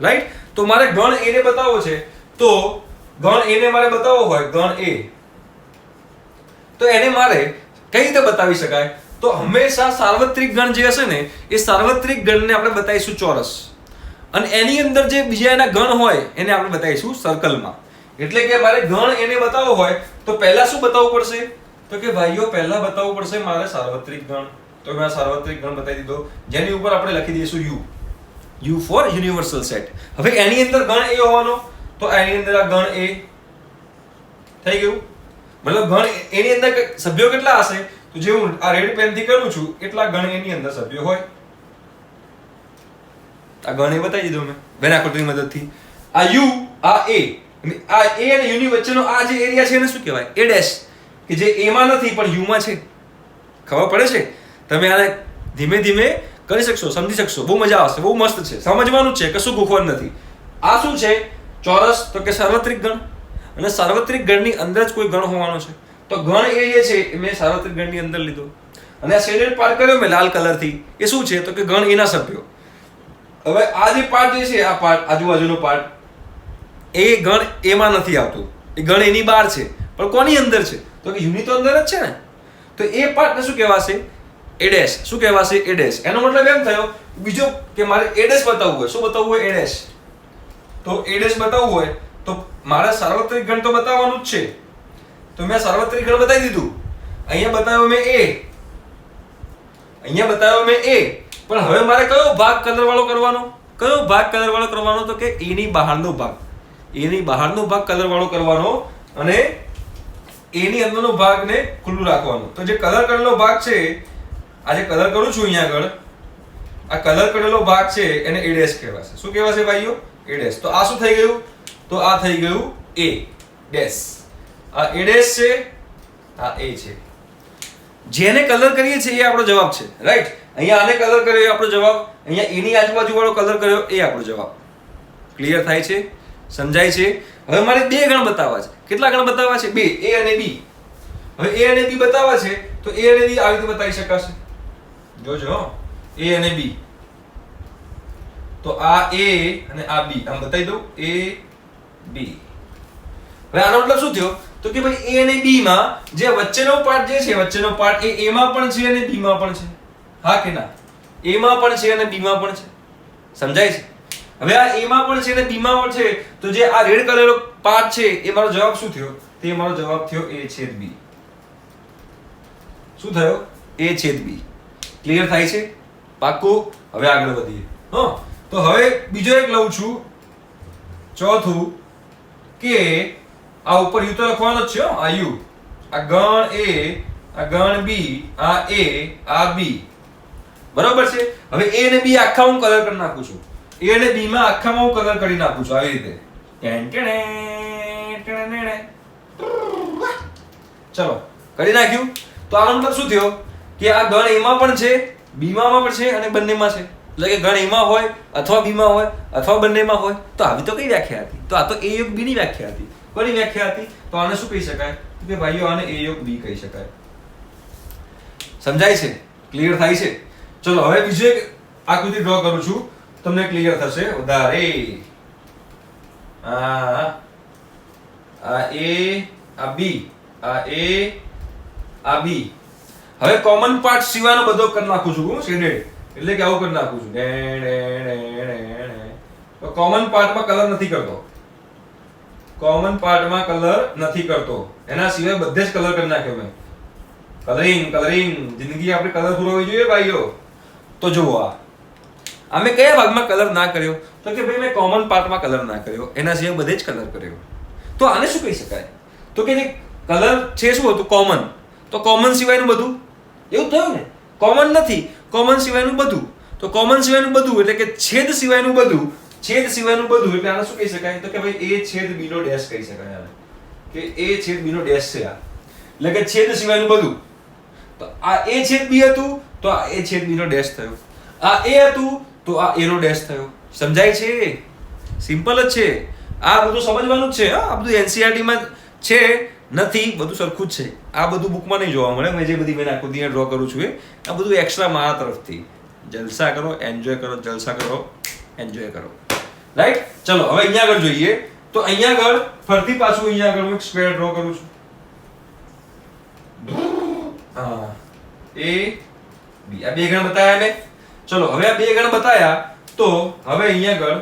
રાઈટ? તો મારે ગણ a ને બતાવવો છે. તો ગણ a ને મારે બતાવવો હોય, ગણ a, તો એને મારે કઈ રીતે બતાવી શકાય? તો હંમેશા સાર્વત્રિક ગણ જે હશે ને એ સાર્વત્રિક ગણને આપણે બતાવીશું ચોરસ, અને એની અંદર જે બીજા એના ગણ હોય એને આપણે બતાવીશું સર્કલમાં. એટલે કે મારે ગણ એને બતાવવો હોય તો પહેલા શું બતાવવું પડશે? તો કે ભાઈઓ પહેલા બતાવવું પડશે મારે સાર્વત્રિક ગણ. તો મેં સાર્વત્રિક ગણ બતાવી દીધો, જેની ઉપર આપણે લખી દઈશું u. u for universal set. હવે એની અંદર ગણ a હોવાનો, તો એની અંદર આ ગણ a થઈ ગયું. મતલબ ગણ એની અંદર સભ્યો કેટલા હશે? તો જે હું આ રેડ પેન થી કરું છું એટલા ગણ એની અંદર સભ્યો હોય. આ ગણ એ બતાવી દીધો મેં વેન આકૃતિની મદદથી. આ યુ આ એ આ એ અને યુ ની વચ્ચેનો આ જે એરિયા છે એને શું કહેવાય? એ ડેશ, કે જે એ માં નથી પણ યુ માં છે. ખબર પડે છે? તમે આને ધીમે ધીમે કરી શકશો, સમજી શકશો, બહુ મજા આવશે, બહુ મસ્ત છે, સમજવાનું છે, કશું ગોખવાનું નથી. આ શું છે? ચોરસ, તો કે સાર્વત્રિક ગણ, અને સાર્વત્રિક ગણની અંદર જ કોઈ ગણ હોવાનો છે. તો ગણ એ જે છે એ મેં સાર્વત્રિક ગણની અંદર લીધો, અને આ શેડેડ પાર્ટ કર્યો મેં લાલ કલરથી. એ શું છે? તો કે ગણ એના સભ્યો. હવે આ જે પાર્ટ જે છે, આ પાર્ટ આજુબાજુનો પાર્ટ, એ ગણ એમાં નથી આવતું, એ ગણ એની બહાર છે. પણ કોની અંદર છે? તો કે યુની તો અંદર જ છે ને. તો એ પાર્ટને શું કહેવાશે? એ ડેશ. શું કહેવાશે? એ ડેશ. એનો મતલબ એમ થયો બીજો કે મારે એ ડેશ બતાવવું હોય. શું બતાવવું હોય? એ ડેશ. તો એ ડેશ બતાવવું હોય તો મારે સાર્વત્રિક ગણ તો બતાવવાનું જ છે. તો મેં સાર્વત્રિક ગણ બતાવી દીધું. અહીંયા બતાવ્યો મેં એ, અહીંયા બતાવ્યો મેં એ. પણ હવે મારે કયો ભાગ કલર વાળો કરવાનો? કયો ભાગ કલર વાળો કરવાનો? તો કે એ ની બહારનો ભાગ. એ ની બહારનો ભાગ કલર વાળો કરવાનો, અને એ ની અંદરનો ભાગને ખુલ્લું રાખવાનું. તો જે કલર કરેલો ભાગ છે, આ જે કલર કરું છું અહીંયા આગળ, આ કલર કરેલો ભાગ છે એને એ ડેશ કહેવાશે. શું કહેવાશે ભાઈઓ? એ ડેશ. તો આ શું થઈ ગયું? તો આ થઈ ગયું એ ડેશ. આ એ ડેશ છે, આ એ છે. જેને કલર કરીએ છીએ એ આપણો જવાબ છે, રાઈટ? અહીંયા આને કલર કર્યો એ આપણો જવાબ, અહીંયા એની આજુબાજુ વાળો કલર કર્યો એ આપણો જવાબ. ક્લિયર થાય છે? સમજાય છે? હવે મારે બે ગણ બતાવવા છે. કેટલા ગણ બતાવવા છે? બે, એ અને બી. હવે એ અને બી બતાવવા છે તો એ અને બી આવી રીતે બતાવી શકાશે. જોજો, એ અને બી. તો આ એ અને આ બી, આમ બતાવી દઉં, એ બી. હવે આનો મતલબ શું થયો? તો કે ભાઈ એ અને બી માં જે વચ્ચેનો પાર્ટ જે છે, વચ્ચેનો પાર્ટ એ માં પણ છે અને બી માં પણ છે. હા કે ના? એ માં પણ છે અને બી માં પણ છે. સમજાય છે? હવે આ એ માં પણ છે અને બી માં પણ છે, તો જે આ રેડ કલરનો પાર્ટ છે એ મારો જવાબ શું થયો? તે મારો જવાબ થયો a છેદ b. શું થયો? a છેદ b. ક્લિયર થાય છે? પાક્કું? હવે આગળ વધીએ. હા, તો હવે બીજો એક લઉં છું, ચોથું, કે આ ઉપર u તો લખવાનો જ છે. આ u, આ ગણ a, આ ગણ b, આ a, આ b. બરાબર છે? હવે a અને b આખા હું કલર કરી નાખું છું. a અને b માં આખામાં હું કલર કરી નાખું છું આવી રીતે. ચલો, કરી નાખ્યું. તો આનો મતલબ શું થયો? કે આ ગણ a માં પણ છે, b માં પણ છે અને બંનેમાં છે. એટલે કે ગણ a માં હોય અથવા b માં હોય અથવા બંનેમાં હોય. તો આવી તો કઈ વ્યાખ્યા હતી? તો આ તો a યોગ b ની વ્યાખ્યા હતી. કોની વ્યાખ્યા હતી? તો આને શું કહી શકાય? કે ભાઈઓ આને a યોગ b કહી શકાય. સમજાય છે? ક્લિયર થાય છે? ચલો, હવે બીજો એક આકૃતિ ડ્રો કરું છું, તમને ક્લિયર થશે વધારે. આ a, આ b, આ a, આ b. હવે કોમન પાર્ટ સિવાયનો બધો કરી નાખું છું હું શેડેડ. એટલે કે આવું કરી નાખું છું. તો કોમન પાર્ટમાં કલર નથી કરતો. કોમન પાર્ટમાં કલર નથી કરતો. એના સિવાય બધે જ કલર કરી નાખ્યો મેં. Colouring, colouring. જિંદગી આપણે કલરફુલ હોવી જોઈએ ભાઈઓ. તો જુઓ, આ મેં કયા ભાગમાં કલર ના કર્યો? તો કે ભાઈ મેં કોમન પાર્ટમાં કલર ના કર્યો, એના સિવાય બધે જ કલર કર્યો. તો આને શું કહી શકાય? તો કે જે કલર છે શું હતું? કોમન. તો કોમન સિવાયનું બધું એવું થયું ને? કોમન નથી, કોમન સિવાયનું બધું. તો કોમન સિવાયનું બધું એટલે કે છેદ સિવાયનું બધું. છેદ સિવાયનું બધું એટલે આને શું કહી શકાય? તો કે ભાઈ a છેદ b નો ડેશ કહી શકાય આને. કે a છેદ b નો ડેશ છે આ. એટલે કે છેદ સિવાયનું બધું. તો આ a છેદ b હતું તો આ a છેદ b નો ડેશ થયો. આ a હતું તો આ a નો ડેશ થયો. સમજાય છે? સિમ્પલ જ છે. આ બધું સમજવાનું જ છે. આ બધું NCERT માં છે નથી, બધું સરખું જ છે. આ બધું બુકમાં નહીં જોવા મળે. મેં જે બધી મેં આકૃતિને ડ્રો કરું છું આ બધું એક્સ્ટ્રા મારા તરફથી. જલસા કરો, એન્જોય કરો, જલસા કરો, એન્જોય કરો. રાઈટ? ચલો, હવે અહીંયા આગળ જોઈએ. તો અહીંયા આગળ ફરતી પાછું અહીંયા આગળ હું એક સ્ક્વેર ડ્રો કરું છું. હા, a b. આ બે ગણ બતાવ્યા મેં. ચલો, હવે આ બે ગણ બતાવ્યા તો હવે અહીંયા આગળ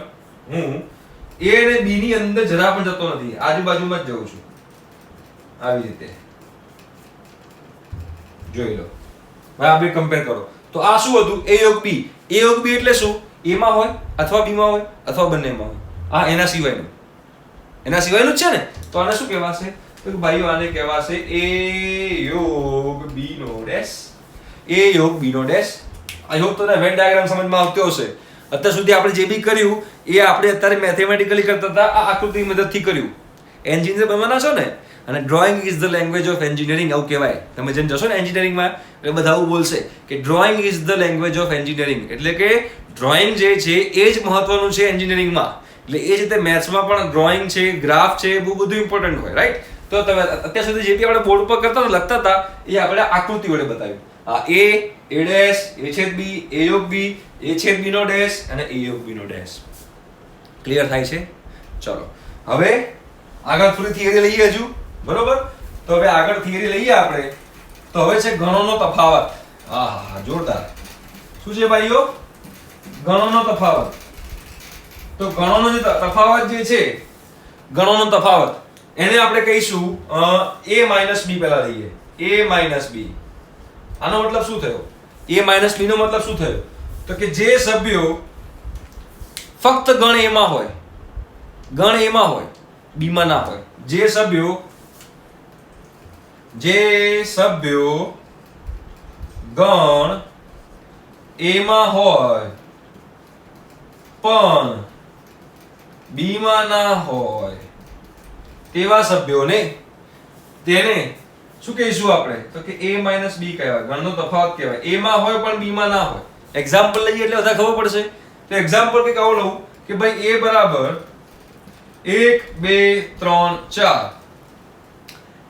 હું a અને b ની અંદર જરા પણ જતો નથી, આજુબાજુમાં જ જઉં છું. આવી રીતે જોઈ લો. હવે આ બે કમ્પેર કરો. તો આ શું હતું? a યોગ b. a યોગ b એટલે શું? a માં હોય અથવા b માં હોય અથવા બંનેમાં હોય. આ એના સિવાયનું. એના સિવાયનું જ છે ને? તો આને શું કહેવાશે? તો ભાઈઓ આને કહેવાશે a યોગ b નો ડેશ. a યોગ b નો ડેશ. આઈ હોપ તમને વેન ડાયાગ્રામ સમજમાં આવતો હશે. અત્યાર સુધી આપણે જે બી કર્યું એ આપણે અત્યારે મેથેમેટિકલી કરતા હતા, આ આકૃતિની મદદથી કર્યું. એન્જિનિયર બનવાના છો ને, અને drawing is the language of engineering આવું કહેવાય. તમે જેમ જશો ને એન્જિનિયરિંગમાં એટલે બધા આવું બોલશે કે drawing is the language of engineering. એટલે કે ડ્રોઈંગ જે છે એ જ મહત્વનું છે એન્જિનિયરિંગમાં. એટલે એ જ રીતે મેથ્સમાં પણ ડ્રોઈંગ છે, ગ્રાફ છે, બહુ બધું ઇમ્પોર્ટન્ટ હોય, રાઈટ? તો તમે અત્યાર સુધી જે બી આપણે બોર્ડ પર કરતા લખતા હતા એ આપણે આકૃતિ વડે બતાવ્યું. આ a ડેશ, a છેદ b, a યોગ b, a છેદ b નો ડેશ અને a યોગ b નો ડેશ. ક્લિયર થાય છે? ચલો હવે આગળ થોડી થિયરી લઈએ હજુ, બરોબર? તો હવે આગળ થિયરી લઈએ આપણે. તો હવે છે ગણોનો તફાવત. આહા જોરદાર. શું છે ભાઈઓ? ગણોનો તફાવત. તો ગણોનો જે તફાવત જે છે, ગણોનો તફાવત એને આપણે કહીશું a b. પહેલા લઈએ a b. આનો મતલબ શું થયો? a b નો મતલબ શું થયો? તો કે જે સભ્યો ફક્ત ગણ a માં હોય, ગણ a માં હોય, b માં ના હોય. જે સભ્યો ગણ a માં હોય પણ b માં ના હોય તેવા સભ્યોને તેને શું કહીશું આપણે? તો કે a b કહેવાય. ગણનો તફાવત કહેવાય. a માં હોય પણ b માં ના હોય. એક્ઝામ્પલ લઈએ એટલે બધા ખબર પડશે. તો એક્ઝામ્પલ કે આવું લઉં કે ભાઈ a બરાબર 1 2 3 4,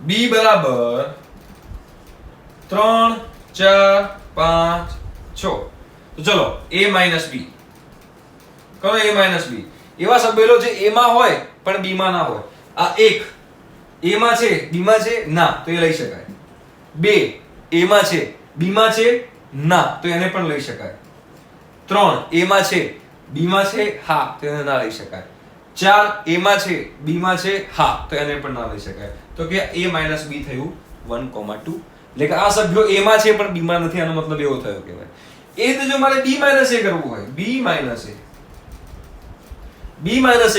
b બરાબર 3 4 5 6. તો ચલો a b કરો. a b એવા સભ્યો જે a માં હોય પણ b માં ના હોય. આ 1 a માં છે b માં છે ના, તો એ લઈ શકાય. 2 a માં છે b માં છે ના, તો એને પણ લઈ શકાય. 3 a માં છે b માં છે હા, તો એને ના લઈ શકાય. 4 a માં છે b માં છે હા, તો એને પણ ના લઈ શકાય. તો કે a b થયું 1,2. એટલે કે આ સભ્યો a માં છે પણ b માં નથી. આનો મતલબ એવો થયો કહેવાય. એ તો જો મારે b a કરવું હોય, b a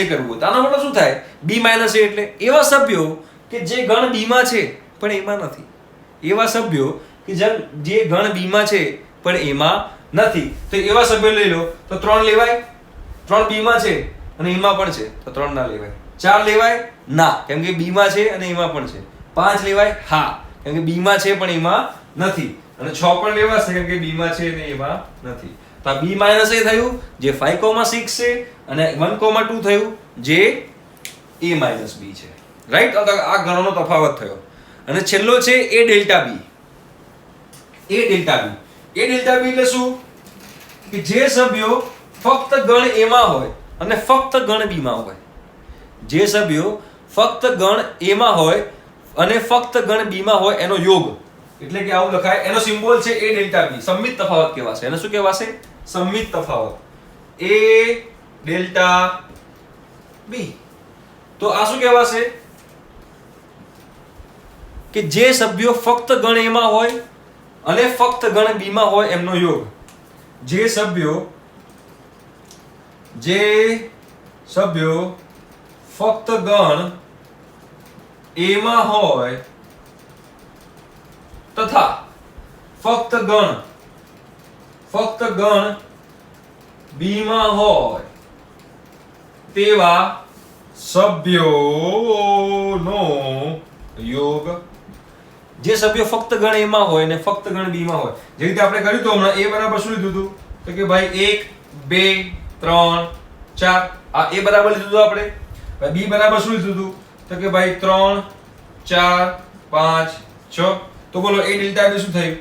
કરવું હોય, તો આનો મતલબ શું થાય? b a એટલે એવા સભ્યો કે જે ગણ b માં છે પણ a માં નથી. એવા સભ્યો કે જે ગણ b માં છે પણ a માં નથી. તો એવા સભ્યો લઈ લો. તો 3 લેવાય? 3 b માં છે અને a માં પણ છે, તો 3 ના લેવાય. 4 લેવાય? ના, કેમ કે b માં છે અને a માં પણ છે. 5 લેવાય? હા, કેમ કે b માં છે પણ a માં નથી. અને 6 પણ લેવાશે કેમ કે b માં છે અને a માં નથી. તો આ b a થયું જે 5,6 છે, અને 1,2 થયું જે a b છે, રાઈટ? આ ગણોનો તફાવત થયો. અને છેલ્લો છે a ડેલ્ટા b. એટલે શું? કે જે સભ્યો ફક્ત ગણ a માં હોય અને ફક્ત ગણ b માં હોય. જે સભ્યો ફક્ત ગણ a માં હોય અને ફક્ત ગણ b માં હોય એનો યોગ. એટલે કે આવું લખાય. એનો સિમ્બોલ છે a ડેલ્ટા b. સંમિત તફાવત કહેવાશે. એને શું કહેવાશે? સંમિત તફાવત. a delta b. તો આ શું કહેવાશે? કે જે સભ્યો ફક્ત ગણ a માં હોય અને ફક્ત ગણ b માં હોય એમનો યોગ. જે સભ્યો ફક્ત ગણ a માં હોય તથા ફક્ત ગણ b માં હોય તેવા સભ્યોનો યોગ. જે સભ્યો ફક્ત ગણ a માં હોય અને ફક્ત ગણ b માં હોય, જે રીતે આપણે કર્યું તો હમણાં a બરાબર શું લીધું હતું? તો કે ભાઈ 1 2 3 4. આ a બરાબર લીધું હતું આપણે. ભાઈ b બરાબર શું લીધું હતું? તો કે ભાઈ 3 4 5 6. તો બોલો a ડેલ્ટા b શું થયું?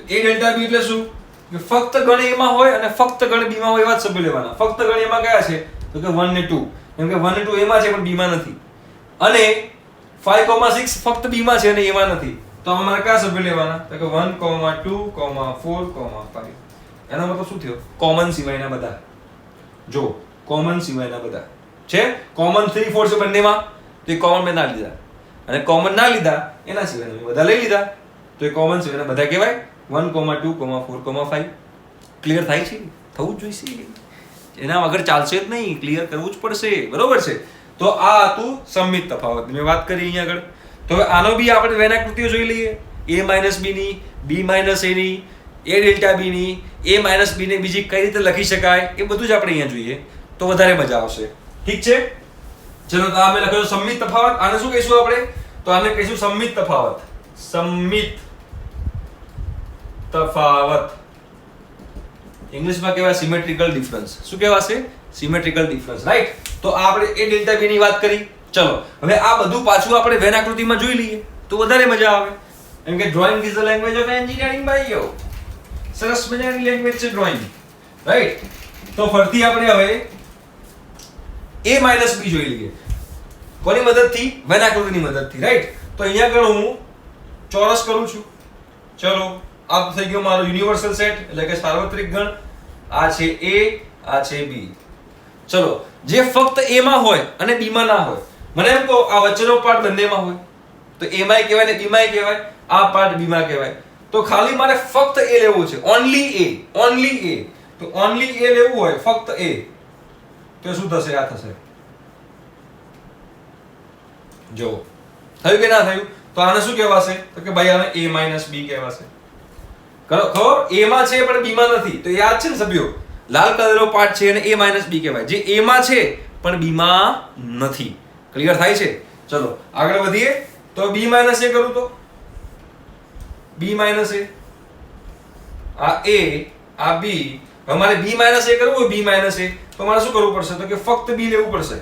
a ડેલ્ટા b એટલે શું? કે ફક્ત ગણ a માં હોય અને ફક્ત ગણ b માં હોય એવા જ સભ્યો લેવાના. ફક્ત ગણ a માં કયા છે? તો કે 1 ને 2. કેમ કે 1 ને 2 a માં છે પણ b માં નથી. અને 5,6 ફક્ત b માં છે અને a માં નથી. તો આમાં મારે કયા સભ્યો લેવાના? તો કે 1, 2, 4, 5. એનો મતલબ શું થયો? કોમન સિવાયના બધા. જો કોમન સિવાયના બધા છે. કોમન 3 4 છે બંનેમાં, તો એ કોમન મેં ના લીધા. અને કોમન ના લીધા એના સિવાયના મેં બધા લઈ લીધા, તો એ કોમન સિવાયના બધા કહેવાય. 1, 2, 4, 5. ક્લિયર થાય છે? થવું જ જોઈશે. એના વગર ચાલશે જ નહીં. ક્લિયર કરવું જ પડશે, બરોબર છે? તો આ હતું સંમિત તફાવત. મેં વાત કરી અહીંયા આગળ. તો હવે આનો બી આપણે વેન આકૃતિઓ જોઈ લઈએ. a માઇનસ બી ની, b માઇનસ a ની, a ડેલ્ટા b ની, a માઇનસ b ને બીજી કઈ રીતે લખી શકાય એ બધું જ આપણે અહીંયા જોઈએ તો વધારે મજા આવશે. ઠીક છે, ચલો તો આ મેં લખ્યું સંમિત તફાવત. આને શું કહીશું આપણે? તો આને કહીશું સંમિત તફાવત. સંમિત તફાવત ઇંગ્લિશમાં કહેવાય સિમેટ્રિકલ ડિફરન્સ. શું કહેવાશે? Symmetrical difference, right. તો આ આપણે a ડેલ્ટા b ની વાત કરી. ચલો હવે આ બધું પાછું આપણે વેન આકૃતિમાં જોઈ લઈએ તો વધારે મજા આવે. કેમ કે drawing is the language of engineering ભાઈઓ. સરસ મજાની લેંગ્વેજ છે ડ્રોઈંગ, રાઈટ. તો ફરીથી આપણે હવે a માઇનસ b જોઈ લઈએ. કોની મદદથી? વેન આકૃતિની મદદથી, રાઈટ. તો અહીંયા આગળ હું ચોરસ કરું છું. ચલો આ થઈ ગયો મારો યુનિવર્સલ સેટ એટલે કે સાર્વત્રિક ગણ. આ છે a, આ છે b. ચલો જે ફક્ત a માં હોય અને b માં ના હોય, મને એમ કહો આ વચ્ચેનો પાર્ટ બંનેમાં હોય તો a માંય કહેવાય ને b માંય કહેવાય, આ પાર્ટ b માં કહેવાય. તો ખાલી મારે ફક્ત a લેવું છે, ઓન્લી a, ઓન્લી a. તો ઓન્લી a લેવું હોય, ફક્ત a, તો શું થશે? આ થશે. જો થયું કે ના થયું? તો આને શું કહેવાશે? તો કે ભાઈ આને a માઇનસ b કહેવાશે. ખબર? a માં છે પણ b માં નથી. તો યાદ છે ને સભ્યો, લાલ કલરનો પાર્ટ છે અને a માઇનસ b કહેવાય. જે a માં છે પણ b માં નથી. ક્લિયર થાય છે? ચલો આગળ વધીએ. તો b માઇનસ a કરું તો b માઇનસ a, આ a, આ b. હવે મારે b માઇનસ a કરવું હોય, b માઇનસ a, તો મારે શું કરવું પડશે? તો કે ફક્ત b લેવું પડશે.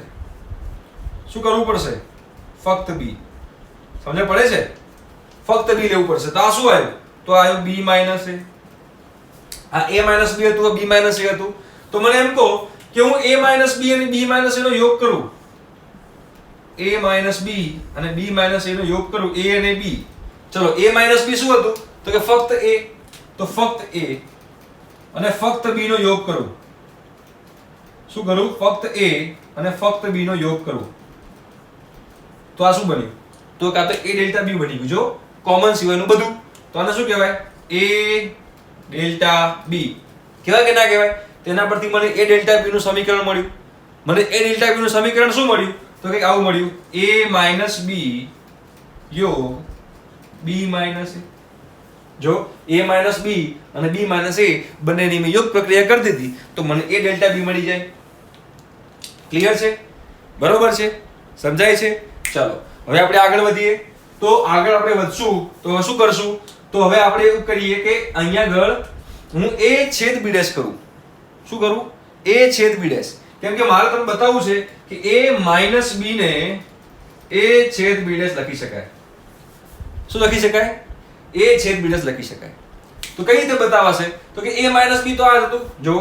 શું કરવું પડશે? ફક્ત b. સમજ પડે છે? ફક્ત b લેવું પડશે. તો આ શું આવ્યું? તો આવ્યું b માઇનસ a. આ a માઇનસ b હતું, b માઇનસ a હતું. તો મને એમ કહો કે હું a માઇનસ b અને b માઇનસ a નો યોગ કરું. a માઇનસ b અને b માઇનસ a નો યોગ કરું, a અને b. ચલો a માઇનસ b શું હતું? તો કે ફક્ત a. તો ફક્ત a અને ફક્ત b નો યોગ કરું. શું કરું? ફક્ત a અને ફક્ત b નો યોગ કરું. તો આ શું બન્યું? તો કાં તો a ડેલ્ટા b બની ગયું. જો કોમન સિવાયનું બધું. તો આને શું કહેવાય? a delta b. કહેવાય કે ના કહેવાય? તેના પરથી મને a ડેલ્ટા b નું સમીકરણ મળ્યું. મને a ડેલ્ટા b નું સમીકરણ શું મળ્યું? તો કંઈક આવું મળ્યું, a માઇનસ b યોગ b માઇનસ a. જો a માઇનસ b અને b માઇનસ a બંનેની મેં યોગ પ્રક્રિયા કરી દીધી તો મને a ડેલ્ટા b મળી જાય. ક્લિયર છે? બરોબર છે? સમજાય છે? ચાલો હવે આપણે આગળ વધીએ. તો આગળ આપણે વધશું તો હવે શું કરશું? તો હવે આપણે એવું કરીએ કે અહીંયા આગળ હું a છેદ b ડેશ કરું. શું કરું? a છેદ b ડેશ. કેમ કે મારે તમને બતાવવું છે કે a માઇનસ b ને a છેદ b ડેશ લખી શકાય. શું લખી શકાય? a છેદ b ડેશ લખી શકાય. તો કઈ રીતે બતાવાશે? તો કે a માઇનસ b તો આ હતું. જો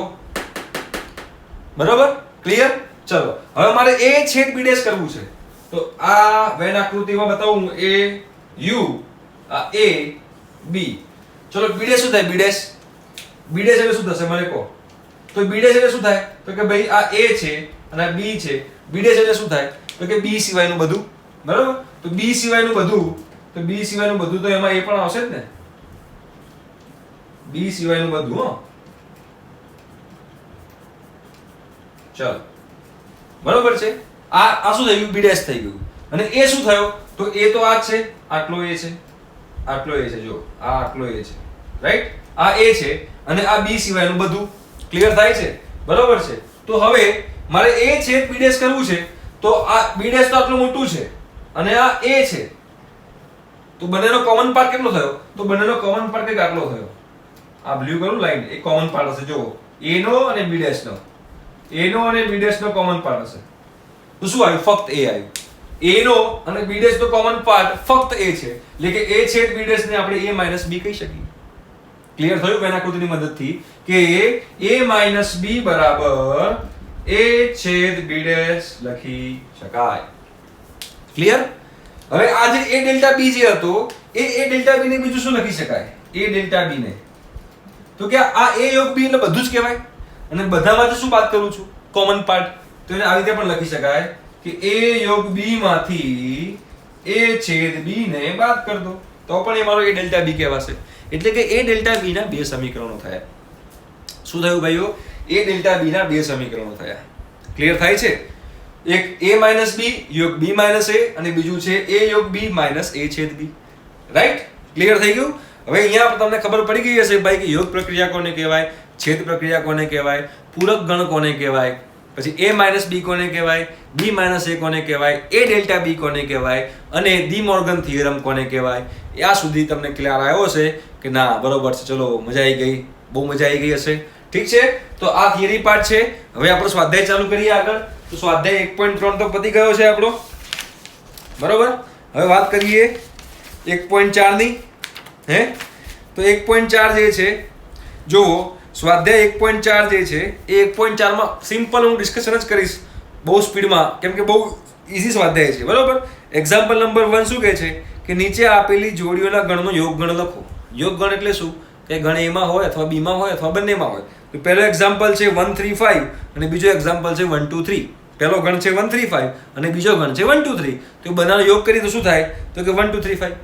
બરોબર? ક્લિયર? ચલો હવે મારે a છેદ b ડેશ કરવું છે. તો આ વેન આકૃતિમાં બતાવું હું a u, આ a b. ચલો b ડેશ શું થાય? b ડેશ એટલે શું થશે મને કહો? તો b ડેશ એટલે શું થાય? તો કે ભાઈ આ a છે અને આ b છે. b ડેશ એટલે શું થાય? તો કે b સિવાયનું બધું. બરાબર? તો b સિવાયનું બધું, તો b સિવાયનું બધું તો એમાં a પણ આવશે જ ને. b સિવાયનું બધું. હો ચાલો બરોબર છે. આ શું થઈ ગયું? b ડેશ થઈ ગયું. અને a શું થયો? તો a તો આ જ છે, આટલો a છે, આટલો a છે. જો આ આટલો a છે, રાઈટ? આ a છે અને આ b સિવાયનું બધું. ક્લિયર થાય છે? બરોબર છે. તો હવે મારે a છેદ b ડેશ કરવું છે. તો આ b ડેશ તો આટલું મોટું છે અને આ a છે. તો બંનેનો કોમન પાર્ટ કેટલો થયો? તો બંનેનો કોમન પાર્ટ કંઈક આટલો થયો. આ બ્લુ કરું લાઈન, એ કોમન પાર્ટ હશે. જો a નો અને b ડેશ નો, a નો અને b ડેશ નો કોમન પાર્ટ હશે. તો શું આવ્યું? ફક્ત a આવ્યું. a નો અને b ડેશ નો કોમન પાર્ટ ફક્ત a છે. એટલે કે a છેદ b ડેશ ને આપણે a માઇનસ b કહી શકીએ. ક્લિયર થયું? વેન આકૃતિની મદદથી કે a માઇનસ b બરાબર a છેદ b ડેશ લખી શકાય. ક્લિયર? હવે આ જે a ડેલ્ટા b જે હતો એ a ડેલ્ટા b ને બીજું શું લખી શકાય? a ડેલ્ટા b ને તો કે આ a યોગ b એટલે બધું જ કહેવાય. અને બધામાંથી શું બાદ કરું છું? Common part. તો એને આવી રીતે પણ લખી શકાય કે a યોગ b માંથી a છેદ b ને બાદ કરી દો તો પણ એ મારો a ડેલ્ટા b કહેવાશે. એટલે કે a ડેલ્ટા b ના બે સમીકરણો થયા. શું થયું ભાઈઓ? a ડેલ્ટા b ના બે સમીકરણો થયા. ક્લિયર થાય છે? એક a માઇનસ b યોગ b માઇનસ a અને બીજું છે a યોગ b માઇનસ a છેદ b. રાઈટ? ક્લિયર થઈ ગયું? હવે અહીંયા તમને ખબર પડી ગઈ હશે ભાઈ કે યોગ પ્રક્રિયા કોને કહેવાય, છેદ પ્રક્રિયા કોને કહેવાય, પૂરક ગણ કોને કહેવાય, પછી a માઇનસ b કોને કહેવાય, b માઇનસ a કોને કહેવાય, a ડેલ્ટા b કોને કહેવાય અને ડી મોર્ગન થિયરમ કોને કહેવાય. આ સુધી તમને ક્લિયર આવ્યો હશે કે ના બરોબર છે? ચલો, મજા આવી ગઈ, બહુ મજા આવી ગઈ હશે. ઠીક છે, તો આ થિયરી પાર્ટ છે. હવે આપણો સ્વાધ્યાય ચાલુ કરીએ આગળ. તો સ્વાધ્યાય 1.3 તો પતી ગયો છે આપણો, બરોબર. હવે વાત કરીએ 1.4 ની. તો 1.4 જે છે, જુઓ સ્વાધ્યાય 1.4 જે છે એ 1.4 માં સિમ્પલ હું ડિસ્કશન જ કરીશ બહુ સ્પીડમાં, કેમ કે બહુ ઈઝી સ્વાધ્યાય છે, બરોબર. એક્ઝામ્પલ નંબર 1 શું કહે છે કે નીચે આપેલી જોડીઓના ગણનો યોગ ગણ લખો. યોગ ગણ એટલે શું? કે ગણ A માં હોય અથવા B માં હોય અથવા બંનેમાં હોય. તો પહેલો એક્ઝામ્પલ છે 1 3 5 અને બીજો એક્ઝામ્પલ છે 1 2 3. પહેલો ગણ છે 1 3 5 અને બીજો ગણ છે 1 2 3. તો બંનેનો યોગ કરીએ તો શું થાય? તો કે 1 2 3 5.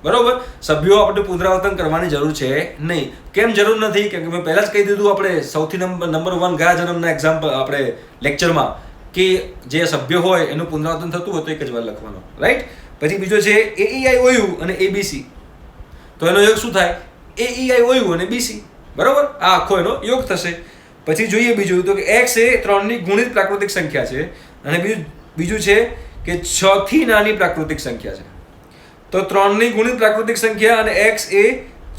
બરોબર. સભ્યો આપણે પુનરાવર્તન કરવાની જરૂર છે નહીં. કેમ જરૂર નથી? કેમ કે મેં પહેલા જ કહી દીધું આપણે સૌથી નંબર 1 ગયા જન્મના એક્ઝામ્પલ આપણે લેક્ચરમાં કે જે સભ્ય હોય એનું પુનરાવર્તન થતું હોય તો એક જ વાર લખવાનો. રાઈટ? પછી બીજો છે AEIOU અને ABC. તો એનો યોગ શું થાય? AEIOU અને BC. બરોબર. આ આખો એનો યોગ થશે. પછી જોઈએ બીજું તો કે x એ 3 ની ગુણિત પ્રાકૃતિક સંખ્યા છે અને બીજું છે કે 6 થી નાની પ્રાકૃતિક સંખ્યા છે. તો 3 ની ગુણિત પ્રાકૃતિક સંખ્યા અને x એ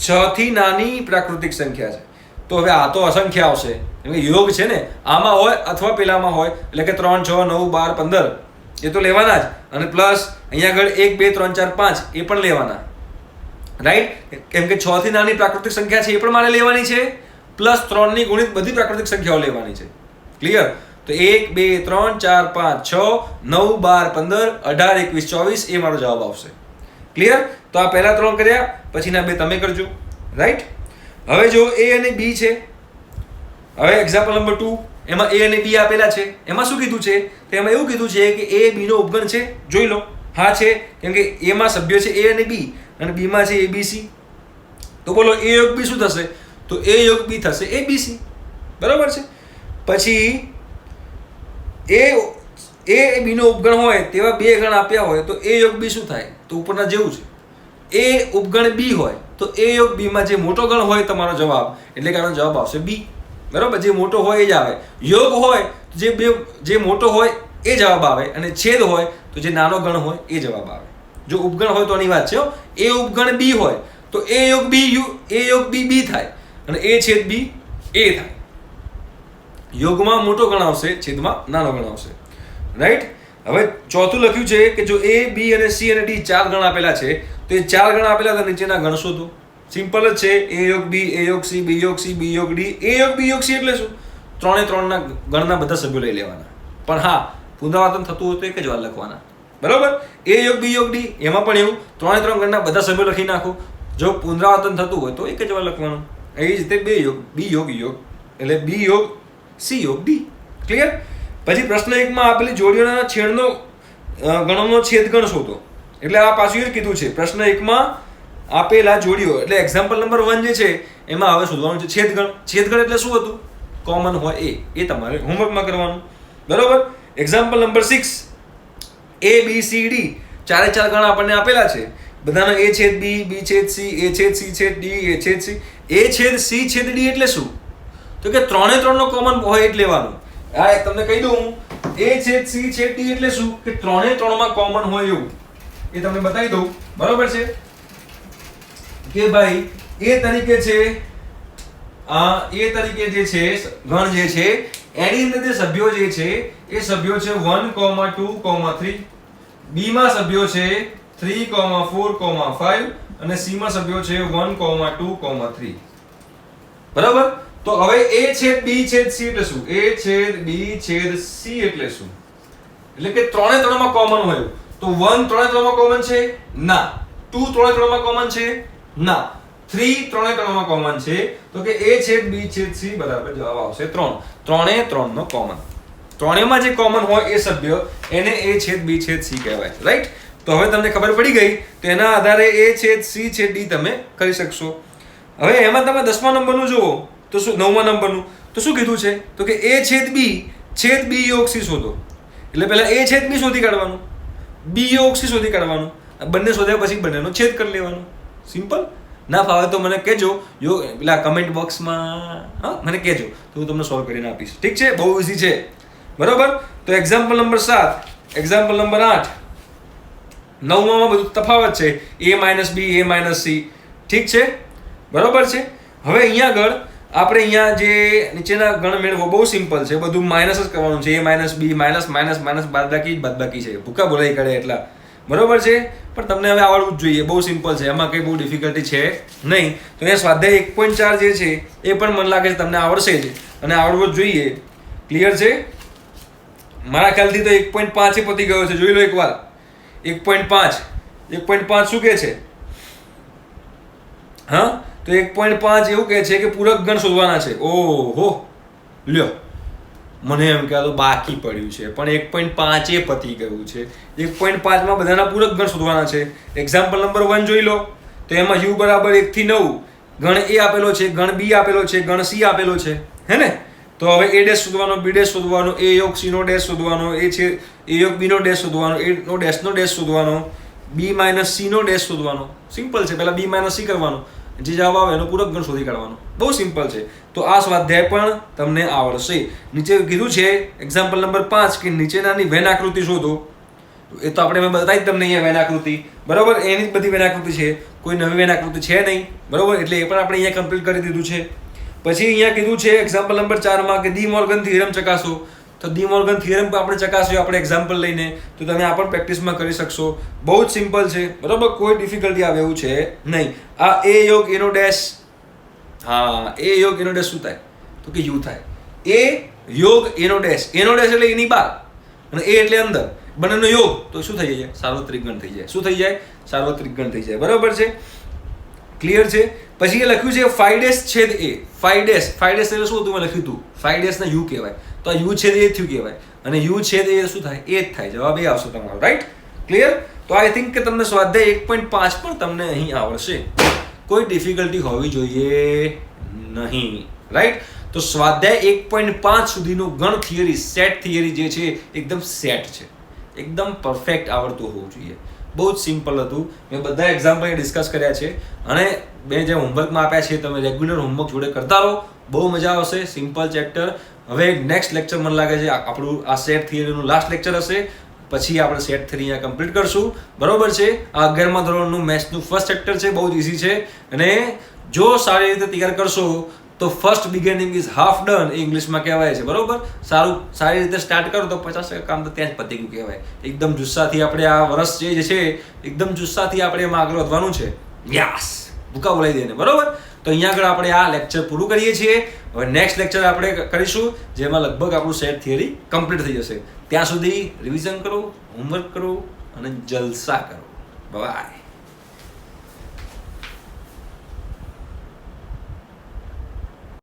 6 થી નાની પ્રાકૃતિક સંખ્યા છે. તો હવે આ તો અસંખ્ય આવશે, યોગ છે ને, આમાં હોય અથવા પેલામાં હોય, એટલે કે 3 6 9 12 15 એ તો લેવાના જ, અને પ્લસ અહીંયા આગળ 1 2 3 4 5 એ પણ લેવાના. રાઈટ? કેમ કે 6 થી નાની પ્રાકૃતિક સંખ્યા છે એ પણ મારે લેવાની છે, પ્લસ 3 ની ગુણિત બધી પ્રાકૃતિક સંખ્યાઓ લેવાની છે. ક્લિયર? તો 1 2 3 4 5 6 9 12 15 18 21 24 એ મારો જવાબ આવશે. ક્લિયર? તો આ પહેલા 3 કર્યા, પછીના 2 તમે કરજો. રાઈટ? હવે જો A અને B છે, હવે એક્ઝામ્પલ નંબર 2 એમાં A અને B આપેલા છે. એમાં શું કીધું છે? તો એમાં એવું કીધું છે કે A B નો ઉપગણ છે. જોઈ લો. હા છે, કેમ કે A માં સભ્યો છે A અને B અને B માં છે ABC. તો બોલો A યોગ B શું થશે? તો A યોગ B થશે ABC. બરાબર છે. પછી A B નો ઉપગણ હોય તેવા બે ગણ આપ્યા હોય તો A યોગ B શું થાય? તો ઉપરના જેવું છે. A ઉપગણ B હોય તો A યોગ B માં જે મોટો ગણ હોય તમારો જવાબ, એટલે કે આનો જવાબ આવશે B. બરાબર? જે મોટો હોય એ જ આવે. યોગ હોય તો જે મોટો હોય એ જવાબ આવે અને છેદ હોય તો જે નાનો ગણ હોય એ જવાબ આવે. જો ઉપગણ હોય તો આની વાત છે. A ઉપગણ B હોય તો A યોગ B B થાય અને A છેદ B A થાય. યોગમાં મોટો ગણ આવશે, છેદમાં નાનો ગણ આવશે. રાઈટ? હવે ચોથું લખ્યું છે કે જો A B અને C અને D 4 ગણ આપેલા છે તો એ 4 ગણ આપેલા તો નીચેના ગણ શોધો. સિમ્પલ જ છે. A યોગ B, A યોગ C, B યોગ C, B યોગ D. A યોગ B યોગ C એટલે શું? 3 ના ગણના બધા સભ્યો લઈ લેવાના. પણ હા, પુનરાવર્તન થતું હોય તો એક જ વાર લખવાના. બરોબર? A યોગ B યોગ D એમાં પણ એવું 3 ગણના બધા સભ્યો લખી નાખો. જો પુનરાવર્તન થતું હોય તો એક જ વાર લખવાનું. એ જ રીતે B યોગ એટલે B યોગ C યોગ D. ક્લિયર? પછી પ્રશ્ન 1 માં આપેલી જોડીઓના છેદનો ગણોનો છેદગણ શોધો. એટલે આ પાછું એ કીધું છે. પ્રશ્ન 1 માં આપેલા જોડીઓ એટલે એક્ઝામ્પલ નંબર 1 જે છે એમાં હવે શોધવાનું છે છેદગણ. છેદગણ એટલે શું હતું? કોમન હોય એ તમારે હોમવર્કમાં કરવાનું. બરોબર? Example number 6 A B C D 4 ગણ આપણને આપેલા છે. બધાનો A છેદ B, B છેદ C, A છેદ C છેદ D, A છેદ C. A છેદ C છેદ D એટલે શું? તો કે 3 નો કોમન હોય એટલે લેવાનું. હા, તમને કહી દઉં હું. A છેદ C છેદ D એટલે શું? કે 3 માં કોમન હોય એવું. એ તમને બતાવી દઉં. બરોબર છે? કે ભાઈ A તરીકે છે, A તરીકે જે છે ગણ જે છે એની અંદર જે સભ્યો જે છે એ સભ્યો છે 1, 2, 3. B માં સભ્યો છે 3, 4, 5 અને C માં સભ્યો છે 1, 2, 3. બરાબર? તો હવે A છેદ B છેદ C એટલે શું? A છેદ B છેદ C એટલે શું? એટલે કે 3 માં કોમન હોય. તો 1 3 માં કોમન છે? ના. 2 3 માં કોમન છે? ના. 3 માં કોમન છે. તો કે A છેદ B છેદ C બરાબર જવાબ આવશે 3. 3 નો કોમન. 3 માં જે કોમન હોય એ સભ્ય એને A છેદ B છેદ C કહેવાય. રાઈટ? તો હવે તમને ખબર પડી ગઈ. તો એના આધારે A છેદ C છેદ D તમે કરી શકશો. હવે એમાં તમે 10મા નંબરનું જુઓ તો શું 9મા નંબરનું તો શું કીધું છે? તો કે A છેદ B યોગ C શોધો. એટલે પહેલા એ છેદ બી શોધી કાઢવાનું, બી યોગ સી શોધી કાઢવાનું, બંને શોધ્યા પછી બંનેનો છેદ કરી લેવાનો. સિમ્પલ. ના ફાવે તો મને કહેજો, પેલા કમેન્ટ બોક્સમાં હા મને કહેજો તો હું તમને સોલ્વ કરીને આપીશ. ઠીક છે, બહુ ઇઝી છે. બરોબર. તો એક્ઝામ્પલ નંબર 7, એક્ઝામ્પલ નંબર 8, 9માં બધું તફાવત છે, a minus B, a minus C. ઠીક છે, બરોબર છે. હવે અહીંયા આગળ આપણે અહીંયા જે નીચેના ગણ મેળવો બહુ સિમ્પલ છે, બધું માઇનસ જ કરવાનું છે. a minus B minus minus minus બાદબાકી છે, ભૂકા બોલાઈ કરે એટલા. બરોબર છે. પણ તમને હવે આવડવું જ જોઈએ, બહુ સિમ્પલ છે, એમાં કંઈ બહુ ડિફિકલ્ટી છે નહીં. તો અહીંયા સ્વાધ્યાય 1.4 જે છે એ પણ મને લાગે છે તમને આવડશે જ અને આવડવો જ જોઈએ. ક્લિયર છે? મારા ખ્યાલથી તો 1.5 પતી ગયો છે, જોઈ લો એકવાર. 1.5 શું કહે છે? હા, તો 1.5 એવું કહે છે કે પૂરક ગણ શોધવાના છે. ઓહો, લ્યો, મને એમ કે આ તો બાકી પડ્યું છે, પણ 1.5 પતી ગયું છે. 1.5માં બધાના પૂરક ગણ શોધવાના છે. એક્ઝામ્પલ નંબર 1 જોઈ લો. તો એમાં u બરાબર 1 થી 9 ગણ a આપેલો છે, ગણ b આપેલો છે, ગણ c આપેલો છે, હે ને? તો હવે a ડેશ શોધવાનો, b ડેશ શોધવાનો, a યોગ c નો ડેશ શોધવાનો, a છે a યોગ b નો ડેશ શોધવાનો, a નો ડેશ શોધવાનો, b માઇનસ c નો ડેશ શોધવાનો. સિમ્પલ છે. પહેલા b માઇનસ c કરવાનો, જે જવાબ આવે એનો પૂરક ગણ શોધી કાઢવાનો. બહુ સિમ્પલ છે. તો આ સ્વાધ્યાય પણ તમને આવડશે. નીચે કીધું છે એક્ઝામ્પલ નંબર 5 કે નીચેનાની વેન આકૃતિ શોધો. એ તો આપણે મેં બતાવી તમને અહીંયા વેન આકૃતિ. બરોબર, એની બધી વેન આકૃતિ છે, કોઈ નવી વેન આકૃતિ છે નહીં. બરોબર, એટલે એ પણ આપણે અહીંયા કમ્પ્લીટ કરી દીધું છે. પછી અહીંયા કીધું છે એક્ઝામ્પલ નંબર 4માં કે ડી મોર્ગન થિયરમ ચકાસો. તો ડી મોર્ગન થિયરમ આપણે ચકાસ્યો આપણે એક્ઝામ્પલ લઈને, તો તમે આ પણ પ્રેક્ટિસમાં કરી શકશો. બહુ જ સિમ્પલ છે. બરોબર, કોઈ ડિફિકલ્ટી આવે એવું છે નહીં. આ a યોગ એનો ડેશ, હા, a યોગ એનો ડેશ શું થાય? તો કે u થાય. a યોગ એનો ડેશ એટલે એની બહાર અને a એટલે અંદર, બંનેનો યોગ તો શું થઈ જાય? સાર્વત્રિક ગણ થઈ જાય. શું થઈ જાય? સાર્વત્રિક ગણ થઈ જાય. બરોબર છે, ક્લિયર છે. પછી એ લખ્યું છે 5 ડેશ છેદ a. 5 ડેશ એટલે શું હતું? મેં લખ્યું હતું 5 ડેશ ના u કહેવાય. તો આ u છેદ a થયું કહેવાય, અને u છેદ a શું થાય? a જ થાય. જવાબ એ આવશે તમારો. Right, clear. તો આઈ થિંક કે તમને સ્વાધ્યાય 1.5 પણ તમને અહીં આવડશે. કોઈ ડિફિકલ્ટી હોવી જોઈએ નહીં. રાઈટ. તો સ્વાધ્યાય 1.5 સુધીનું ગણ થિયરી, સેટ થિયરી જે છે એકદમ સેટ છે, એકદમ પરફેક્ટ આવડતું હોવું જોઈએ. બહુ જ સિમ્પલ હતું. મેં બધા એક્ઝામ્પલ ડિસ્કસ કર્યા છે અને મેં જે હોમવર્કમાં આપ્યા છે તમે રેગ્યુલર હોમવર્ક જોડે કરતા રહો. બહુ મજા આવશે. Simple chapter. હવે નેક્સ્ટ લેક્ચર મને લાગે છે આપણું આ સેટ થિયરીનું લાસ્ટ લેક્ચર હશે. પછી આપણે સેટ થિયરી અહીંયા કમ્પ્લીટ કરશું. બરોબર છે. આ 11મા ધોરણનું મેથ્સનું ફર્સ્ટ ચેપ્ટર છે, બહુ જ ઇઝી છે. અને જો સારી રીતે તૈયાર કરશો તો first beginning is half done એ ઇંગ્લિશમાં કહેવાય છે. બરોબર, સારી રીતે સ્ટાર્ટ કરો તો 50% કામ તો ત્યાં જ પતી ગયું કહેવાય. એકદમ જુસ્સાથી આપણે આ વર્ષ જે છે એકદમ જુસ્સાથી આપણે એમાં આગળ વધવાનું છે. યસ, ભૂકા બોલાવી દઈને. બરોબર, તો અહીંયા આગળ આપણે આ લેક્ચર પૂરું કરીએ છીએ. હવે નેક્સ્ટ લેક્ચર આપણે કરીશું જેમાં લગભગ આપણું સેટ થિયરી કમ્પ્લીટ થઈ જશે. ત્યાં સુધી રિવિઝન કરો, હોમવર્ક કરો અને જલસા કરો. બાય.